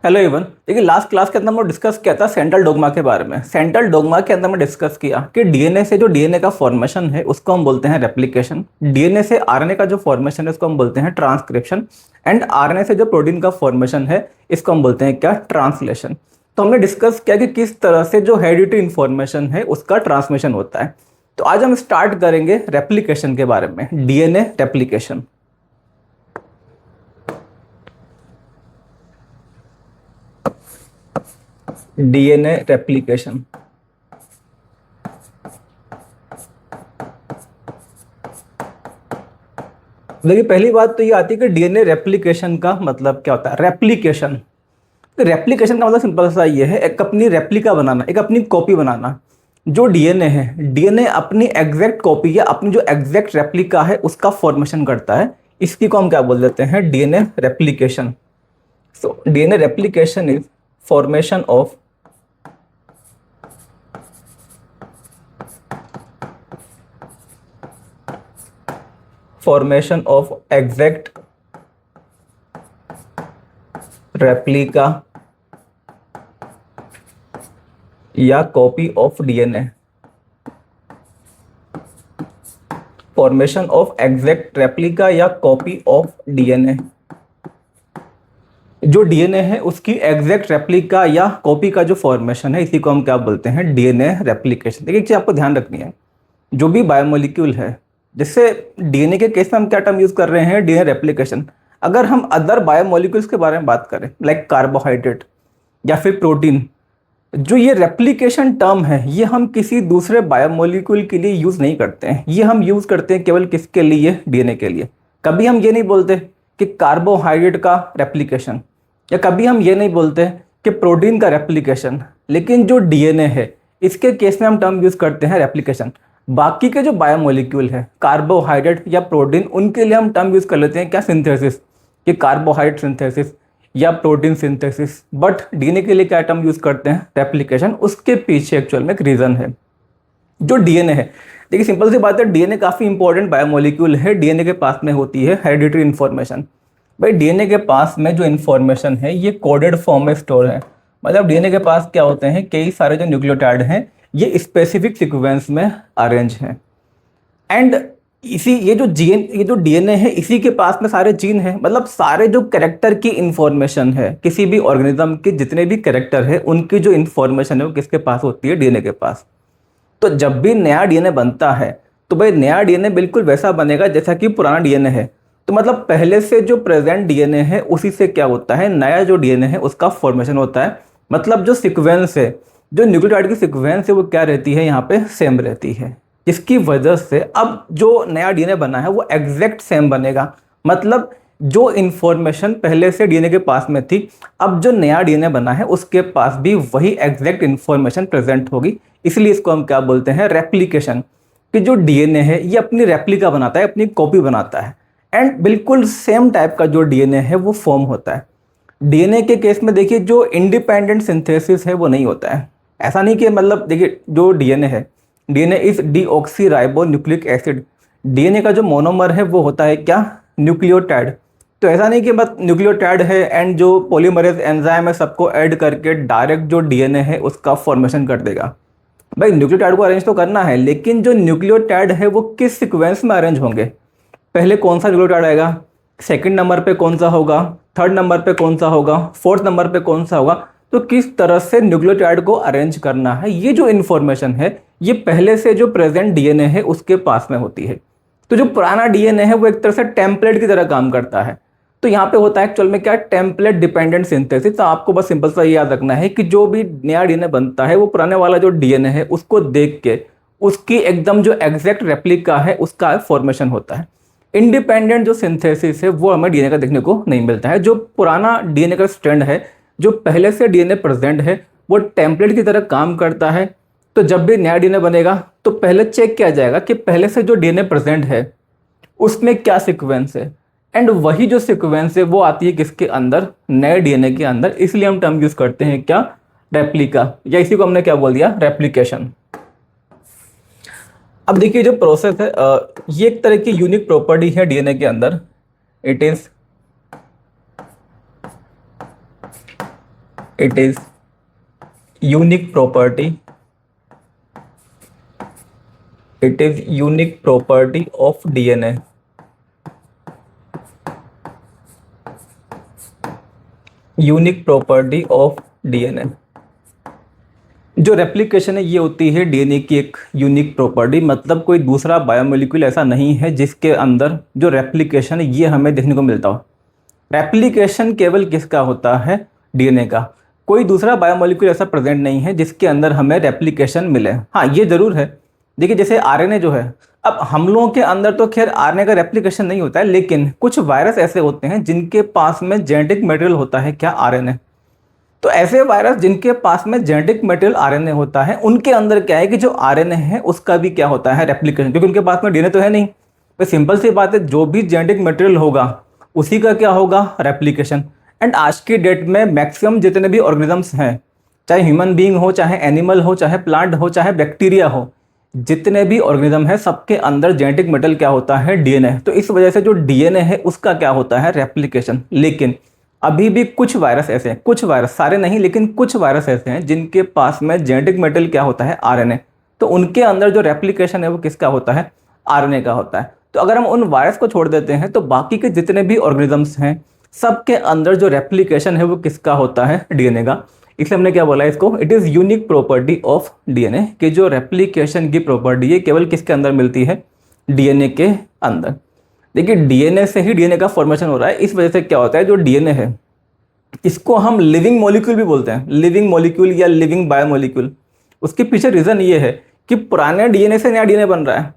Hello Avon. देखिए last class के अंदर हमने डिस्कस किया था सेंट्रल डोग्मा के बारे में। सेंट्रल डोग्मा के अंदर हमने डिस्कस किया कि डीएनए से जो डीएनए का फॉर्मेशन है उसको हम बोलते हैं रेप्लिकेशन। डीएनए से आरएनए का जो फॉर्मेशन है उसको हम बोलते हैं ट्रांसक्रिप्शन। एंड आरएनए से जो प्रोटीन का फॉर्मेशन है इसको हम बोलते हैं क्या, ट्रांसलेशन। तो हमने डिस्कस किया कि किस तरह से जो हेरिडिटरी इंफॉर्मेशन है उसका ट्रांसमिशन होता है। तो आज हम स्टार्ट करेंगे रेप्लिकेशन के बारे में, डीएनए रेप्लिकेशन। DNA replication. देखिए पहली बात तो ये आती है कि डीएनए रेप्लिकेशन का मतलब क्या होता है। रेप्लिकेशन, रेप्लिकेशन का मतलब सिंपल सा ये है, एक अपनी रेप्लिका बनाना, एक अपनी कॉपी बनाना। जो डीएनए है, डीएनए अपनी एग्जैक्ट कॉपी या अपनी जो एग्जैक्ट रेप्लिका है उसका फॉर्मेशन करता है। इसकी को हम क्या बोल देते हैं, DNA replication. So DNA replication is formation of exact replica या copy of DNA. Formation of exact replica या कॉपी ऑफ डीएनए। जो डीएनए है उसकी एग्जैक्ट रेप्लिका या कॉपी का जो फॉर्मेशन है इसी को हम क्या बोलते हैं, डीएनए रेप्लिकेशन। देखिए एक चीज आपको ध्यान रखनी है, जो भी बायोमोलिक्यूल है, जैसे डीएनए के केस में हम क्या टर्म यूज कर रहे हैं, डीएनए रेप्लिकेशन। अगर हम अदर बायोमोलिक्यूल्स के बारे में बात करें लाइक कार्बोहाइड्रेट या फिर प्रोटीन, जो ये रेप्लिकेशन टर्म है ये हम किसी दूसरे बायोमोलिक्यूल के लिए यूज नहीं करते हैं। ये हम यूज करते हैं केवल किसके लिए, डीएनए के लिए। कभी हम ये नहीं बोलते कि कार्बोहाइड्रेट का रेप्लिकेशन, या कभी हम ये नहीं बोलते कि प्रोटीन का रेप्लिकेशन। लेकिन जो डीएनए है इसके केस में हम टर्म यूज करते हैं रेप्लिकेशन। बाकी के जो बायोमोलिक्यूल है, कार्बोहाइड्रेट या प्रोटीन, उनके लिए हम टर्म यूज कर लेते हैं क्या, सिंथेसिस, कि कार्बोहाइड्रेट सिंथेसिस या प्रोटीन सिंथेसिस। बट डीएनए के लिए क्या टर्म यूज करते हैं, रेप्लिकेशन। उसके पीछे एक्चुअल में एक रीजन है। जो डीएनए है, देखिए सिंपल सी बात है, डीएनए काफी इंपॉर्टेंट बायोमोलिक्यूल है। डीएनए के पास में होती है हेरिडिटरी इंफॉर्मेशन। भाई डीएनए के पास में जो इन्फॉर्मेशन है ये कोडेड फॉर्म में स्टोर है। मतलब डीएनए के पास क्या होते हैं, कई सारे जो न्यूक्लियोटाइड हैं ये स्पेसिफिक सीक्वेंस में अरेंज हैं। एंड इसी ये जो डीएनए है इसी के पास में सारे जीन हैं। मतलब सारे जो कैरेक्टर की इंफॉर्मेशन है, किसी भी ऑर्गेनिज्म के जितने भी कैरेक्टर है उनकी जो इंफॉर्मेशन है वो किसके पास होती है, डीएनए के पास। तो जब भी नया डीएनए बनता है तो भाई नया डीएनए बिल्कुल वैसा बनेगा जैसा कि पुराना डीएनए है। तो मतलब पहले से जो प्रेजेंट डीएनए है उसी से क्या होता है, नया जो डीएनए है उसका फॉर्मेशन होता है। मतलब जो सीक्वेंस है, जो न्यूक्लियोटाइड की सीक्वेंस है वो क्या रहती है, यहाँ पे सेम रहती है। इसकी वजह से अब जो नया डीएनए बना है वो एग्जैक्ट सेम बनेगा। मतलब जो इंफॉर्मेशन पहले से डीएनए के पास में थी, अब जो नया डीएनए बना है उसके पास भी वही एग्जैक्ट इंफॉर्मेशन प्रेजेंट होगी। इसलिए इसको हम क्या बोलते हैं, रेप्लिकेशन। कि जो डीएनए है ये अपनी रेप्लिका बनाता है, अपनी कॉपी बनाता है। एंड बिल्कुल सेम टाइप का जो डीएनए है वो फॉर्म होता है। डीएनए के केस में देखिए जो इंडिपेंडेंट सिंथेसिस है वो नहीं होता है। ऐसा नहीं कि मतलब देखिए जो डीएनए है, DNA is deoxy ribo nucleic acid. DNA का जो मोनोमर है वो होता है क्या, न्यूक्लियोटाइड। तो ऐसा नहीं कि बस न्यूक्लियोटाइड है एंड जो पॉलीमरेज एंजाइम है सबको ऐड करके डायरेक्ट जो डीएनए है उसका फॉर्मेशन कर देगा। भाई न्यूक्लियोटाइड को अरेंज तो करना है, लेकिन जो न्यूक्लियोटाइड है वो किस सीक्वेंस में अरेंज होंगे। पहले कौन सा न्यूक्लियोटाइड आएगा, सेकंड नंबर पे कौन सा होगा, थर्ड नंबर पे कौन सा होगा, फोर्थ नंबर पे कौन सा होगा। तो किस तरह से न्यूक्लियोटाइड को अरेंज करना है, ये जो इन्फॉर्मेशन है ये पहले से जो प्रेजेंट डीएनए है उसके पास में होती है। तो जो पुराना डीएनए है वो एक तरह से टेम्पलेट की तरह काम करता है। तो यहाँ पे होता है एक्चुअल में क्या, टेम्पलेट डिपेंडेंट सिंथेसिस। तो आपको बस सिंपल सा ये याद रखना है कि जो भी नया डीएनए बनता है वो पुराने वाला जो डीएनए है उसको देख के उसकी एकदम जो एग्जैक्ट रेप्लिका है उसका फॉर्मेशन होता है। इंडिपेंडेंट जो सिंथेसिस है वो हमें डीएनए का देखने को नहीं मिलता है। जो पुराना डीएनए का स्ट्रैंड है, जो पहले से डीएनए प्रेजेंट है, वो टेम्पलेट की तरह काम करता है। तो जब भी नया डीएनए बनेगा तो पहले चेक किया जाएगा कि पहले से जो डीएनए प्रेजेंट है उसमें क्या सीक्वेंस है। एंड वही जो सीक्वेंस है वो आती है किसके अंदर, नए डीएनए के अंदर। इसलिए हम टर्म यूज करते हैं क्या, रेप्लिका, या इसी को हमने क्या बोल दिया, रेप्लिकेशन। अब देखिए जो प्रोसेस है ये एक तरह की यूनिक प्रॉपर्टी है डीएनए के अंदर। It is it is unique property, it is unique property of DNA, unique property of DNA. जो रेप्लिकेशन है ये होती है डीएनए की एक यूनिक प्रॉपर्टी, मतलब कोई दूसरा बायोमोलिक्यूल ऐसा नहीं है जिसके अंदर जो रेप्लिकेशन है ये हमें देखने को मिलता हो। रेप्लिकेशन केवल किसका होता है? डीएनए का। कोई दूसरा बायोमोलिक्यूल ऐसा प्रेजेंट नहीं है जिसके अंदर हमें रेप्लिकेशन मिले। हाँ ये जरूर है, देखिए जैसे आरएनए जो है, अब हम लोगों के अंदर तो खैर आरएनए का रेप्लिकेशन नहीं होता है, लेकिन कुछ वायरस ऐसे होते हैं जिनके पास में जेनेटिक मटेरियल होता है क्या? आरएनए। तो ऐसे वायरस जिनके पास में जेनेटिक मटेरियल आरएनए होता है, उनके अंदर क्या है कि जो आरएनए है उसका भी क्या होता है? रेप्लिकेशन, क्योंकि उनके पास में डीएनए तो है नहीं। तो सिंपल सी बात है, जो भी जेनेटिक मटेरियल होगा उसी का क्या होगा? रेप्लिकेशन। एंड आज की डेट में मैक्सिमम जितने भी ऑर्गेनिजम्स हैं, चाहे ह्यूमन बीइंग हो, चाहे एनिमल हो, चाहे प्लांट हो, चाहे बैक्टीरिया हो, जितने भी ऑर्गेनिज्म है सबके अंदर जेनेटिक मटेरियल क्या होता है? डीएनए। तो इस वजह से जो डीएनए है उसका क्या होता है? रेप्लिकेशन। लेकिन अभी भी कुछ वायरस ऐसे हैं, कुछ वायरस, सारे नहीं लेकिन कुछ वायरस ऐसे हैं जिनके पास में जेनेटिक मटेरियल क्या होता है? आरएनए। तो उनके अंदर जो रेप्लिकेशन है वो किसका होता है? आरएनए का होता है। तो अगर हम उन वायरस को छोड़ देते हैं तो बाकी के जितने भी ऑर्गेनिजम्स हैं सबके अंदर जो रेप्लिकेशन है वो किसका होता है? डीएनए का। इसलिए हमने क्या बोला इसको? It is unique property of DNA, कि जो रेप्लिकेशन की प्रॉपर्टी है केवल किसके अंदर मिलती है? डीएनए के अंदर। देखिए डीएनए से ही डीएनए का फॉर्मेशन हो रहा है। इस वजह से क्या होता है, जो डीएनए है इसको हम लिविंग मॉलिक्यूल भी बोलते हैं, लिविंग मॉलिक्यूल या लिविंग बायोमॉलिक्यूल। उसके पीछे रीज़न ये है कि पुराने डीएनए से नया डीएनए बन रहा है।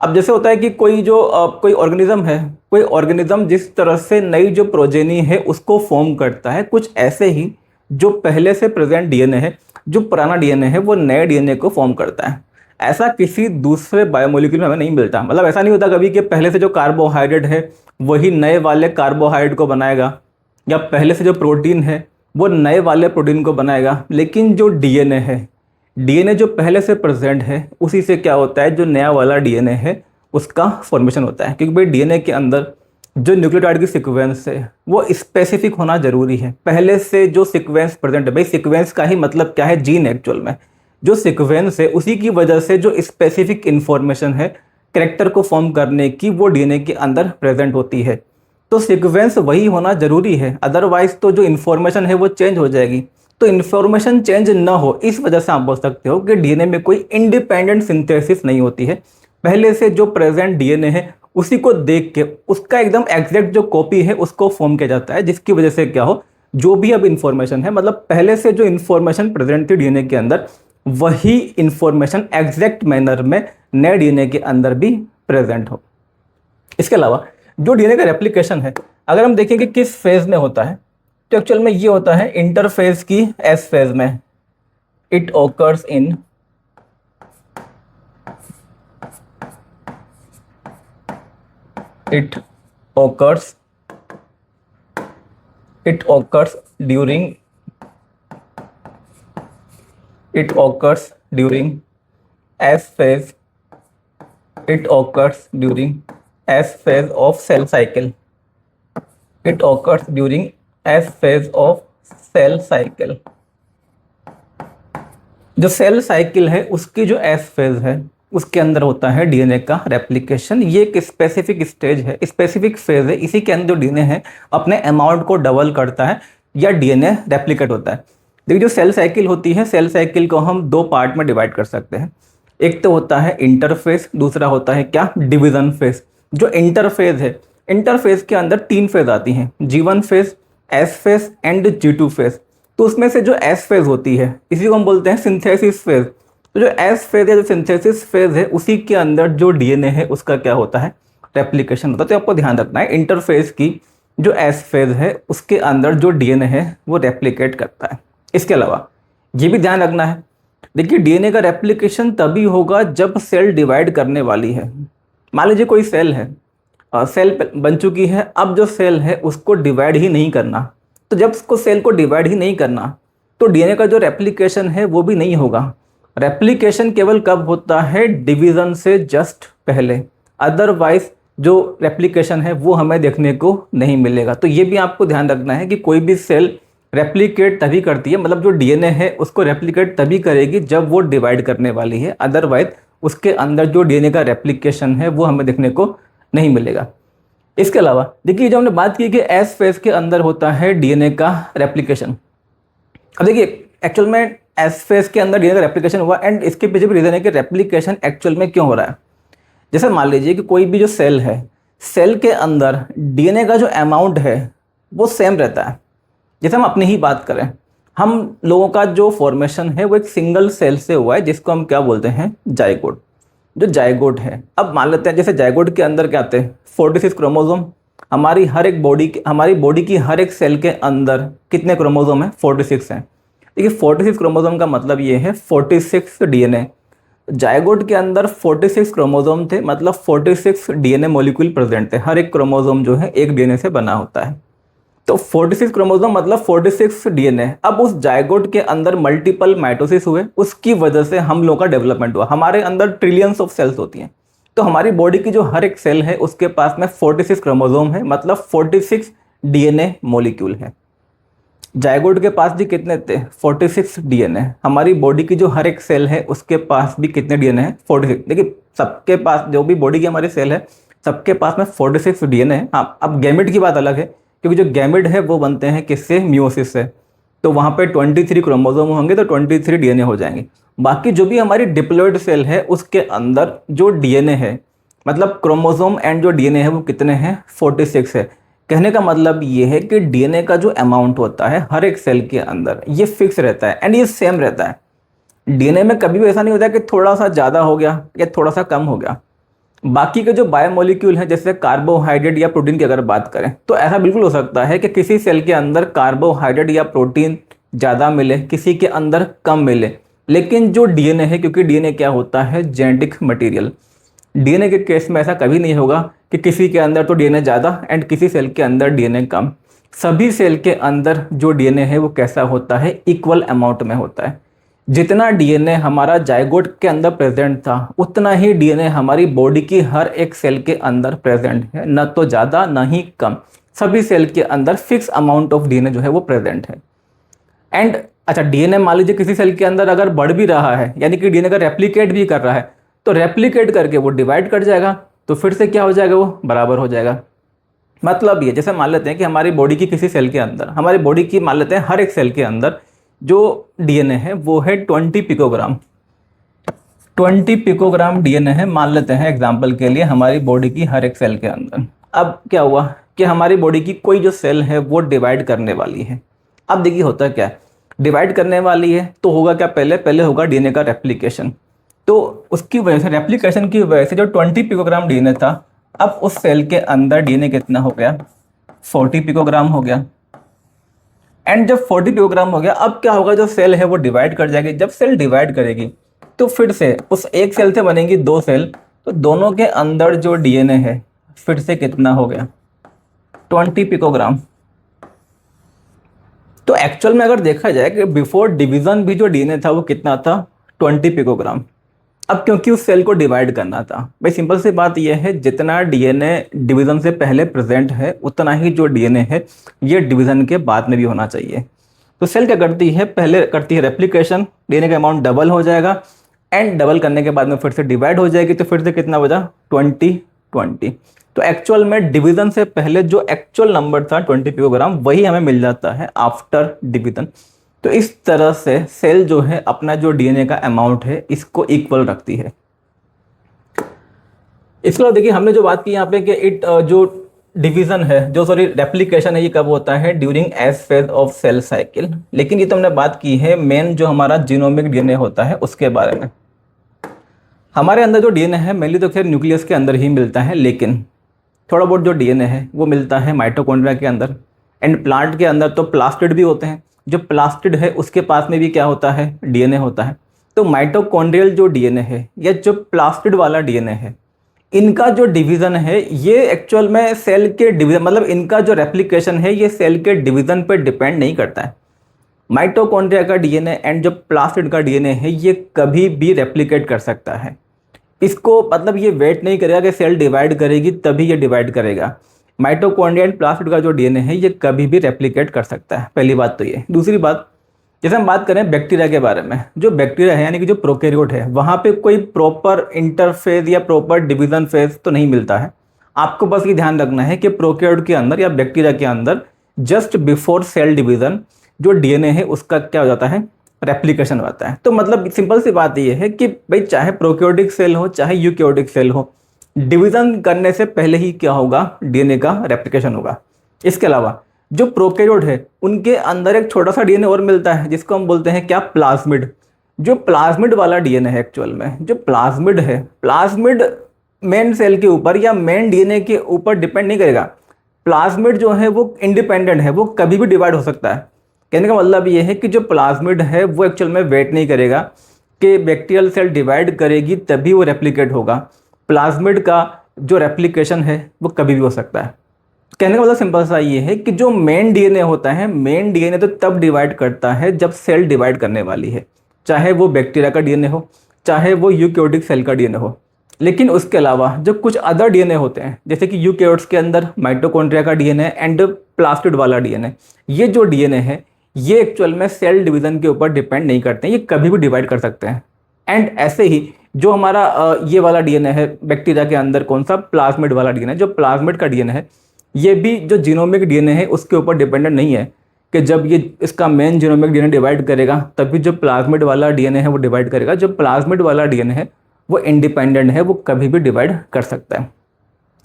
अब जैसे होता है कि कोई ऑर्गेनिज्म है, कोई ऑर्गेनिज्म जिस तरह से नई जो प्रोजेनी है उसको फॉर्म करता है, कुछ ऐसे ही जो पहले से प्रेजेंट डीएनए है, जो पुराना डीएनए है वो नए डीएनए को फॉर्म करता है। ऐसा किसी दूसरे बायोमोलिक्यूल में हमें नहीं मिलता। मतलब ऐसा नहीं होता कभी कि पहले से जो कार्बोहाइड्रेट है वही नए वाले कार्बोहाइड्रेट को बनाएगा, या पहले से जो प्रोटीन है वो नए वाले प्रोटीन को बनाएगा। लेकिन जो डीएनए है, डीएनए जो पहले से प्रेजेंट है उसी से क्या होता है, जो नया वाला डीएनए है उसका फॉर्मेशन होता है। क्योंकि भाई डीएनए के अंदर जो न्यूक्लियोटाइड की सीक्वेंस है वो स्पेसिफिक होना जरूरी है। पहले से जो सीक्वेंस प्रेजेंट है, भाई सीक्वेंस का ही मतलब क्या है? जीन। एक्चुअल में जो सीक्वेंस है उसी की वजह से जो स्पेसिफिक इंफॉर्मेशन है कैरेक्टर को फॉर्म करने की, वो डीएनए के अंदर प्रेजेंट होती है। तो सीक्वेंस वही होना जरूरी है, अदरवाइज तो जो इन्फॉर्मेशन है वो चेंज हो जाएगी। तो इन्फॉर्मेशन चेंज ना हो इस वजह से आप बोल सकते हो कि डीएनए में कोई इंडिपेंडेंट सिंथेसिस नहीं होती है। पहले से जो प्रेजेंट डीएनए है उसी को देख के उसका एकदम एग्जैक्ट जो कॉपी है उसको फॉर्म किया जाता है, जिसकी वजह से क्या हो, जो भी अब इंफॉर्मेशन है, मतलब पहले से जो इंफॉर्मेशन प्रेजेंट थी डीएनए के अंदर वही इंफॉर्मेशन एग्जैक्ट मैनर में नए डीएनए के अंदर भी प्रेजेंट हो। इसके अलावा जो डीएनए का रेप्लिकेशन है, अगर हम देखें कि किस फेज में होता है, तो एक्चुअल में ये होता है इंटरफेज की एस फेज में। It occurs in it occurs during S phase. It occurs during S phase of cell cycle. It occurs during S phase of cell cycle. जो सेल साइकिल है उसकी जो एस फेज है उसके अंदर होता है डीएनए का रेप्लिकेशन। ये एक स्पेसिफिक स्टेज है, स्पेसिफिक फेज है। इसी के अंदर जो डीएनए है अपने अमाउंट को डबल करता है या डीएनए रेप्लिकेट होता है। देखिए जो सेल साइकिल होती है, सेल साइकिल को हम दो पार्ट में डिवाइड कर सकते हैं। एक तो होता है इंटरफेज, दूसरा होता है क्या? Division phase. जो इंटरफेज है, इंटरफेज के अंदर तीन फेज आती हैं, G1 phase, S phase and G2 phase. तो उसमें से जो एस फेज होती है इसी को हम बोलते हैं सिंथेसिस फेज। तो जो एस फेज है, जो सिंथेसिस फेज है, उसी के अंदर जो डीएनए है उसका क्या होता है? रेप्लिकेशन होता है। तो आपको ध्यान रखना है इंटरफेज की जो एस फेज है उसके अंदर जो डीएनए है वो रेप्लिकेट करता है। इसके अलावा ये भी ध्यान रखना है, देखिए डीएनए का रेप्लिकेशन तभी होगा जब सेल डिवाइड करने वाली है। मान लीजिए कोई सेल है, सेल बन चुकी है, अब जो सेल है उसको डिवाइड ही नहीं करना, तो जब उसको सेल को डिवाइड ही नहीं करना तो डीएनए का जो रेप्लिकेशन है वो भी नहीं होगा। रेप्लिकेशन केवल कब होता है? डिवीजन से जस्ट पहले, अदरवाइज जो रेप्लिकेशन है वो हमें देखने को नहीं मिलेगा। तो ये भी आपको ध्यान रखना है कि कोई भी सेल रेप्लिकेट तभी करती है, मतलब जो डीएनए है उसको रेप्लिकेट तभी करेगी जब वो डिवाइड करने वाली है, अदरवाइज उसके अंदर जो डीएनए का रेप्लिकेशन है वो हमें देखने को नहीं मिलेगा। इसके अलावा देखिए, जो हमने बात की कि एस फेज के अंदर होता है डीएनए का रेप्लिकेशन। अब देखिए, एक्चुअल में एस फेज के अंदर डीएनए का रेप्लिकेशन हुआ, एंड इसके पीछे भी रीजन है कि रेप्लिकेशन एक्चुअल में क्यों हो रहा है। जैसे मान लीजिए कि कोई भी जो सेल है, सेल के अंदर डीएनए का जो अमाउंट है वो सेम रहता है। जैसे हम अपनी ही बात करें, हम लोगों का जो फॉर्मेशन है वो एक सिंगल सेल से हुआ है, जिसको हम क्या बोलते हैं, जाइगोट। जो जाइगोट है, अब मान लेते हैं जैसे जाइगोट के अंदर क्या आते हैं, 46 क्रोमोसोम। हमारी बॉडी की हर एक सेल के अंदर कितने क्रोमोसोम है, 46 हैं। देखिए 46 क्रोमोसोम का मतलब ये है 46 डीएनए। जाइगोट के अंदर 46 क्रोमोसोम थे, मतलब 46 डीएनए मॉलिक्यूल प्रेजेंट थे। हर एक क्रोमोसोम जो है एक डीएनए से बना होता है। तो 46 क्रोमोसोम मतलब 46 डीएनए। अब उस जाइगोट के अंदर मल्टीपल माइटोसिस हुए, उसकी वजह से हम लोग का डेवलपमेंट हुआ। हमारे अंदर ट्रिलियंस ऑफ सेल्स होती हैं, तो हमारी बॉडी की जो हर एक सेल है उसके पास में 46 क्रोमोसोम है, मतलब 46 डीएनए मॉलिक्यूल है। जाइगोट के पास भी कितने थे, 46 डीएनए। हमारी बॉडी की जो हर एक सेल है उसके पास भी कितने डीएनए है, 46। देखिए सबके पास, जो भी बॉडी की हमारी सेल है सबके पास में 46 डीएनए है। हाँ, अब गैमेट की बात अलग है, क्योंकि जो गैमेट है वो बनते हैं किससे, मियोसिस से। तो वहाँ पे 23 क्रोमोसोम होंगे तो 23 डीएनए हो जाएंगे। बाकी जो भी हमारी डिप्लॉइड सेल है उसके अंदर जो डीएनए है, मतलब क्रोमोसोम एंड जो डीएनए है वो कितने हैं, 46 है। कहने का मतलब ये है कि डीएनए का जो अमाउंट होता है हर एक सेल के अंदर ये फिक्स रहता है एंड ये सेम रहता है। डीएनए में कभी भी ऐसा नहीं होता कि थोड़ा सा ज़्यादा हो गया या थोड़ा सा कम हो गया। बाकी के जो बायोमोलिक्यूल हैं, जैसे कार्बोहाइड्रेट या प्रोटीन की अगर बात करें, तो ऐसा बिल्कुल हो सकता है कि किसी सेल के अंदर कार्बोहाइड्रेट या प्रोटीन ज़्यादा मिले, किसी के अंदर कम मिले। लेकिन जो डीएनए है, क्योंकि डीएनए क्या होता है, जेनेटिक मटेरियल, डीएनए के केस में ऐसा कभी नहीं होगा कि किसी के अंदर तो डीएनए ज़्यादा एंड किसी सेल के अंदर डीएनए कम। सभी सेल के अंदर जो डीएनए है वो कैसा होता है, इक्वल अमाउंट में होता है। जितना डीएनए हमारा जाइगोट के अंदर प्रेजेंट था उतना ही डीएनए हमारी बॉडी की हर एक सेल के अंदर प्रेजेंट है, न तो ज़्यादा न ही कम। सभी सेल के अंदर फिक्स अमाउंट ऑफ डीएनए जो है वो प्रेजेंट है। एंड अच्छा, डीएनए मान लीजिए किसी सेल के अंदर अगर बढ़ भी रहा है, यानी कि डीएनए का रेप्लिकेट भी कर रहा है, तो रेप्लिकेट करके वो डिवाइड कर जाएगा, तो फिर से क्या हो जाएगा, वो बराबर हो जाएगा। मतलब ये, जैसे मान लेते हैं कि हमारी बॉडी की किसी सेल के अंदर, हमारी बॉडी की मान लेते हैं हर एक सेल के अंदर जो डीएनए है वो है 20 पिकोग्राम। 20 पिकोग्राम डीएनए है, मान लेते हैं एग्जांपल के लिए, हमारी बॉडी की हर एक सेल के अंदर। अब क्या हुआ कि हमारी बॉडी की कोई जो सेल है वो डिवाइड करने वाली है। अब देखिए होता क्या है, डिवाइड करने वाली है तो होगा क्या, पहले होगा डीएनए का रेप्लिकेशन। तो उसकी वजह से, रेप्लिकेशन की वजह से जो 20 पिकोग्राम डीएनए था, अब उस सेल के अंदर डीएनए कितना हो गया, 40 पिकोग्राम हो गया। एंड जब 40 पिकोग्राम हो गया, अब क्या होगा, जो सेल है वो डिवाइड कर जाएगी। जब सेल डिवाइड करेगी तो फिर से उस एक सेल से बनेंगी दो सेल, तो दोनों के अंदर जो डीएनए है फिर से कितना हो गया, 20 पिकोग्राम। तो एक्चुअल में अगर देखा जाए कि बिफोर डिवीजन भी जो डीएनए था वो कितना था, 20 पिकोग्राम। अब क्योंकि उस सेल को डिवाइड करना था, भाई सिंपल सी बात यह है, जितना डीएनए डिवीजन से पहले प्रेजेंट है उतना ही जो डीएनए है ये डिवीजन के बाद में भी होना चाहिए। तो सेल क्या करती है, पहले करती है रेप्लिकेशन, डीएनए का अमाउंट डबल हो जाएगा, एंड डबल करने के बाद में फिर से डिवाइड हो जाएगी, तो फिर से कितना बचा, 20। तो एक्चुअल में डिवीजन से पहले जो एक्चुअल नंबर था 20 पिकोग्राम, वही हमें मिल जाता है आफ्टर डिवीजन। तो इस तरह से सेल जो है अपना जो डीएनए का अमाउंट है इसको इक्वल रखती है। इसके अलावा देखिए, हमने जो बात की यहाँ पे कि जो डिवीजन है, जो सॉरी रेप्लिकेशन है, ये कब होता है, during S phase of cell cycle. लेकिन ये तो हमने बात की है मेन जो हमारा जीनोमिक डीएनए होता है उसके बारे में। हमारे अंदर जो डीएनए है मेनली तो खैर न्यूक्लियस के अंदर ही मिलता है, लेकिन थोड़ा बहुत जो डीएनए है वो मिलता है माइटोकॉन्ड्रिया के अंदर, एंड प्लांट के अंदर तो प्लास्टिड भी होते हैं। जो प्लास्टिड है उसके पास में भी क्या होता है, डीएनए होता है। तो माइटोकॉन्ड्रियल जो डीएनए है या जो प्लास्टिड वाला डीएनए है, इनका जो डिवीजन है ये एक्चुअल में सेल के डिवीजन, मतलब इनका जो रेप्लिकेशन है ये सेल के डिवीजन पर डिपेंड नहीं करता है। माइटोकॉन्ड्रिया का डीएनए एंड जो प्लास्टिड का डीएनए है ये कभी भी रेप्लिकेट कर सकता है। इसको मतलब ये वेट नहीं करेगा कि सेल डिवाइड करेगी तभी ये डिवाइड करेगा। माइटोकॉन्ड्रिया एंड प्लास्मिड का जो डीएनए है ये कभी भी रेप्लिकेट कर सकता है। पहली बात तो ये। दूसरी बात, जैसे हम बात करें बैक्टीरिया के बारे में, जो बैक्टीरिया है यानी कि जो प्रोकैरियोट है, वहाँ पे कोई प्रॉपर इंटरफेज या प्रॉपर डिवीजन फेज तो नहीं मिलता है। आपको बस ये ध्यान रखना है कि प्रोकैरियोट के अंदर या बैक्टीरिया के अंदर जस्ट बिफोर सेल डिवीजन जो डीएनए है उसका क्या हो जाता है, रेप्लिकेशन होता है। तो मतलब सिंपल सी बात ये है कि भाई चाहे प्रोकैरियोटिक सेल हो चाहे यूकैरियोटिक सेल हो, डिवीजन करने से पहले ही क्या होगा, डीएनए का रेप्लिकेशन होगा। इसके अलावा जो प्रोकैरियोट है उनके अंदर एक छोटा सा डीएनए और मिलता है जिसको हम बोलते हैं क्या, प्लाज्मिड। जो प्लाज्मिड वाला डीएनए है, एक्चुअल में जो प्लाज्मिड है, प्लाज्मिड मेन सेल के ऊपर या मेन डीएनए के ऊपर डिपेंड नहीं करेगा। प्लाज्मिड जो है वो इंडिपेंडेंट है, वो कभी भी डिवाइड हो सकता है। कहने का मतलब ये है कि जो प्लाज्मिड है वो एक्चुअल में वेट नहीं करेगा कि बैक्टीरियल सेल डिवाइड करेगी तभी वो रेप्लिकेट होगा। प्लाज्मिड का जो रेप्लिकेशन है वो कभी भी हो सकता है। कहने का मतलब सिंपल सा ये है कि जो मेन डीएनए होता है, मेन डीएनए तो तब डिवाइड करता है जब सेल डिवाइड करने वाली है, चाहे वो बैक्टीरिया का डीएनए हो चाहे वो यूकैरियोटिक सेल का डीएनए हो। लेकिन उसके अलावा जो कुछ अदर डीएनए होते हैं, जैसे कि यूकैरियोट्स के अंदर माइटोकॉन्ड्रिया का डीएनए एंड प्लास्मिड वाला डीएनए, ये जो डीएनए है ये एक्चुअल में सेल डिवीजन के ऊपर डिपेंड नहीं करते हैं, ये कभी भी डिवाइड कर सकते हैं। एंड ऐसे ही जो हमारा ये वाला डीएनए है बैक्टीरिया के अंदर, कौन सा, प्लाज्मिड वाला डीएनए, जो प्लाज्मिड का डीएनए है ये भी जो जीनोमिक डीएनए है उसके ऊपर डिपेंडेंट नहीं है कि जब ये इसका मेन जीनोमिक डीएनए डिवाइड करेगा तभी जो प्लाज्मिड वाला डीएनए है वो डिवाइड करेगा। जो प्लाज्मिड वाला डीएनए है वो इंडिपेंडेंट है, वो कभी भी डिवाइड कर सकता है।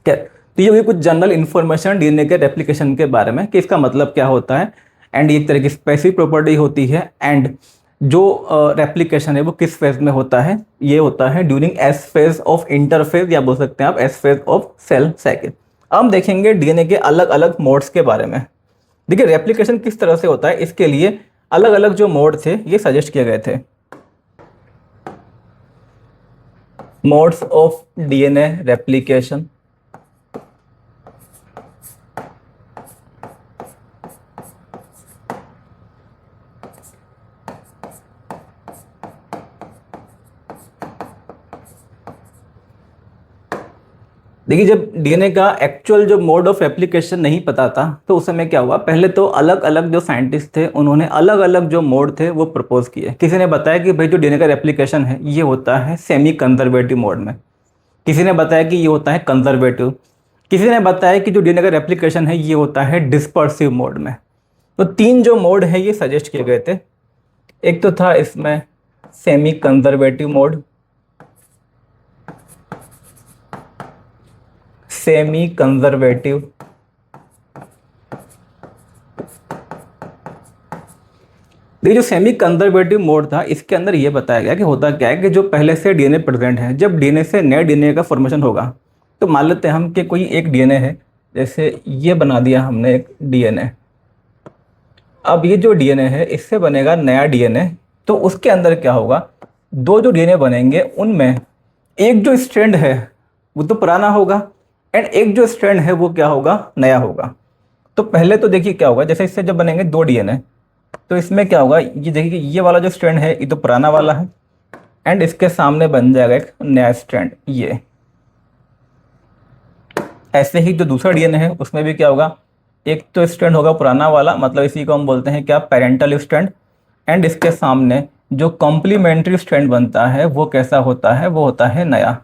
क्या, तो ये हुई कुछ जनरल इन्फॉर्मेशन डीएनए के रेप्लिकेशन के बारे में कि इसका मतलब क्या होता है एंड एक तरह की स्पेसिफिक प्रॉपर्टी होती है। एंड जो रेप्लिकेशन है वो किस फेज में होता है, ये होता है during S phase of interphase, या बोल सकते हैं आप S phase of cell cycle. अब हम देखेंगे डीएनए के अलग अलग मोड्स के बारे में। देखिए रेप्लिकेशन किस तरह से होता है, इसके लिए अलग अलग जो मोड थे ये सजेस्ट किए गए थे। Modes of DNA replication. देखिए जब डीएनए का एक्चुअल जो मोड ऑफ रेप्लिकेशन नहीं पता था तो उस समय क्या हुआ, पहले तो अलग अलग जो साइंटिस्ट थे उन्होंने अलग अलग जो मोड थे वो प्रपोज किए। किसी ने बताया कि भाई जो डीएनए का रेप्लिकेशन है ये होता है सेमी कंजर्वेटिव मोड में, किसी ने बताया कि ये होता है कंजर्वेटिव, किसी ने बताया कि जो डीएनए का रेप्लिकेशन है ये होता है डिस्पर्सिव मोड में। तो तीन जो मोड है ये सजेस्ट किए गए थे। एक तो था इसमें semi conservative mode, semi conservative, देखिए जो सेमी कंजर्वेटिव मोड था इसके अंदर ये बताया गया कि होता क्या है कि जो पहले से डीएनए प्रेजेंट है, जब डीएनए से नए डीएनए का फॉर्मेशन होगा, तो मान लेते हैं हम कि कोई एक डीएनए है, जैसे ये बना दिया हमने एक डीएनए। अब ये जो डीएनए है इससे बनेगा नया डीएनए, तो उसके अंदर क्या होगा, दो जो डीएनए बनेंगे उनमें एक जो स्ट्रैंड है वो तो पुराना होगा एंड एक जो स्ट्रैंड है वो क्या होगा, नया होगा। तो पहले तो देखिए क्या होगा, जैसे इससे जब बनेंगे दो डीएनए तो इसमें क्या होगा, ये देखिए ये वाला जो स्ट्रैंड है ये तो पुराना वाला है एंड इसके सामने बन जाएगा एक नया स्ट्रैंड ये। ऐसे ही जो दूसरा डीएनए है उसमें भी क्या होगा, एक तो स्ट्रैंड होगा पुराना वाला, मतलब इसी को हम बोलते हैं क्या, पेरेंटल स्ट्रैंड, एंड इसके सामने जो कॉम्प्लीमेंट्री स्ट्रैंड बनता है वो कैसा होता है, वो होता है नया।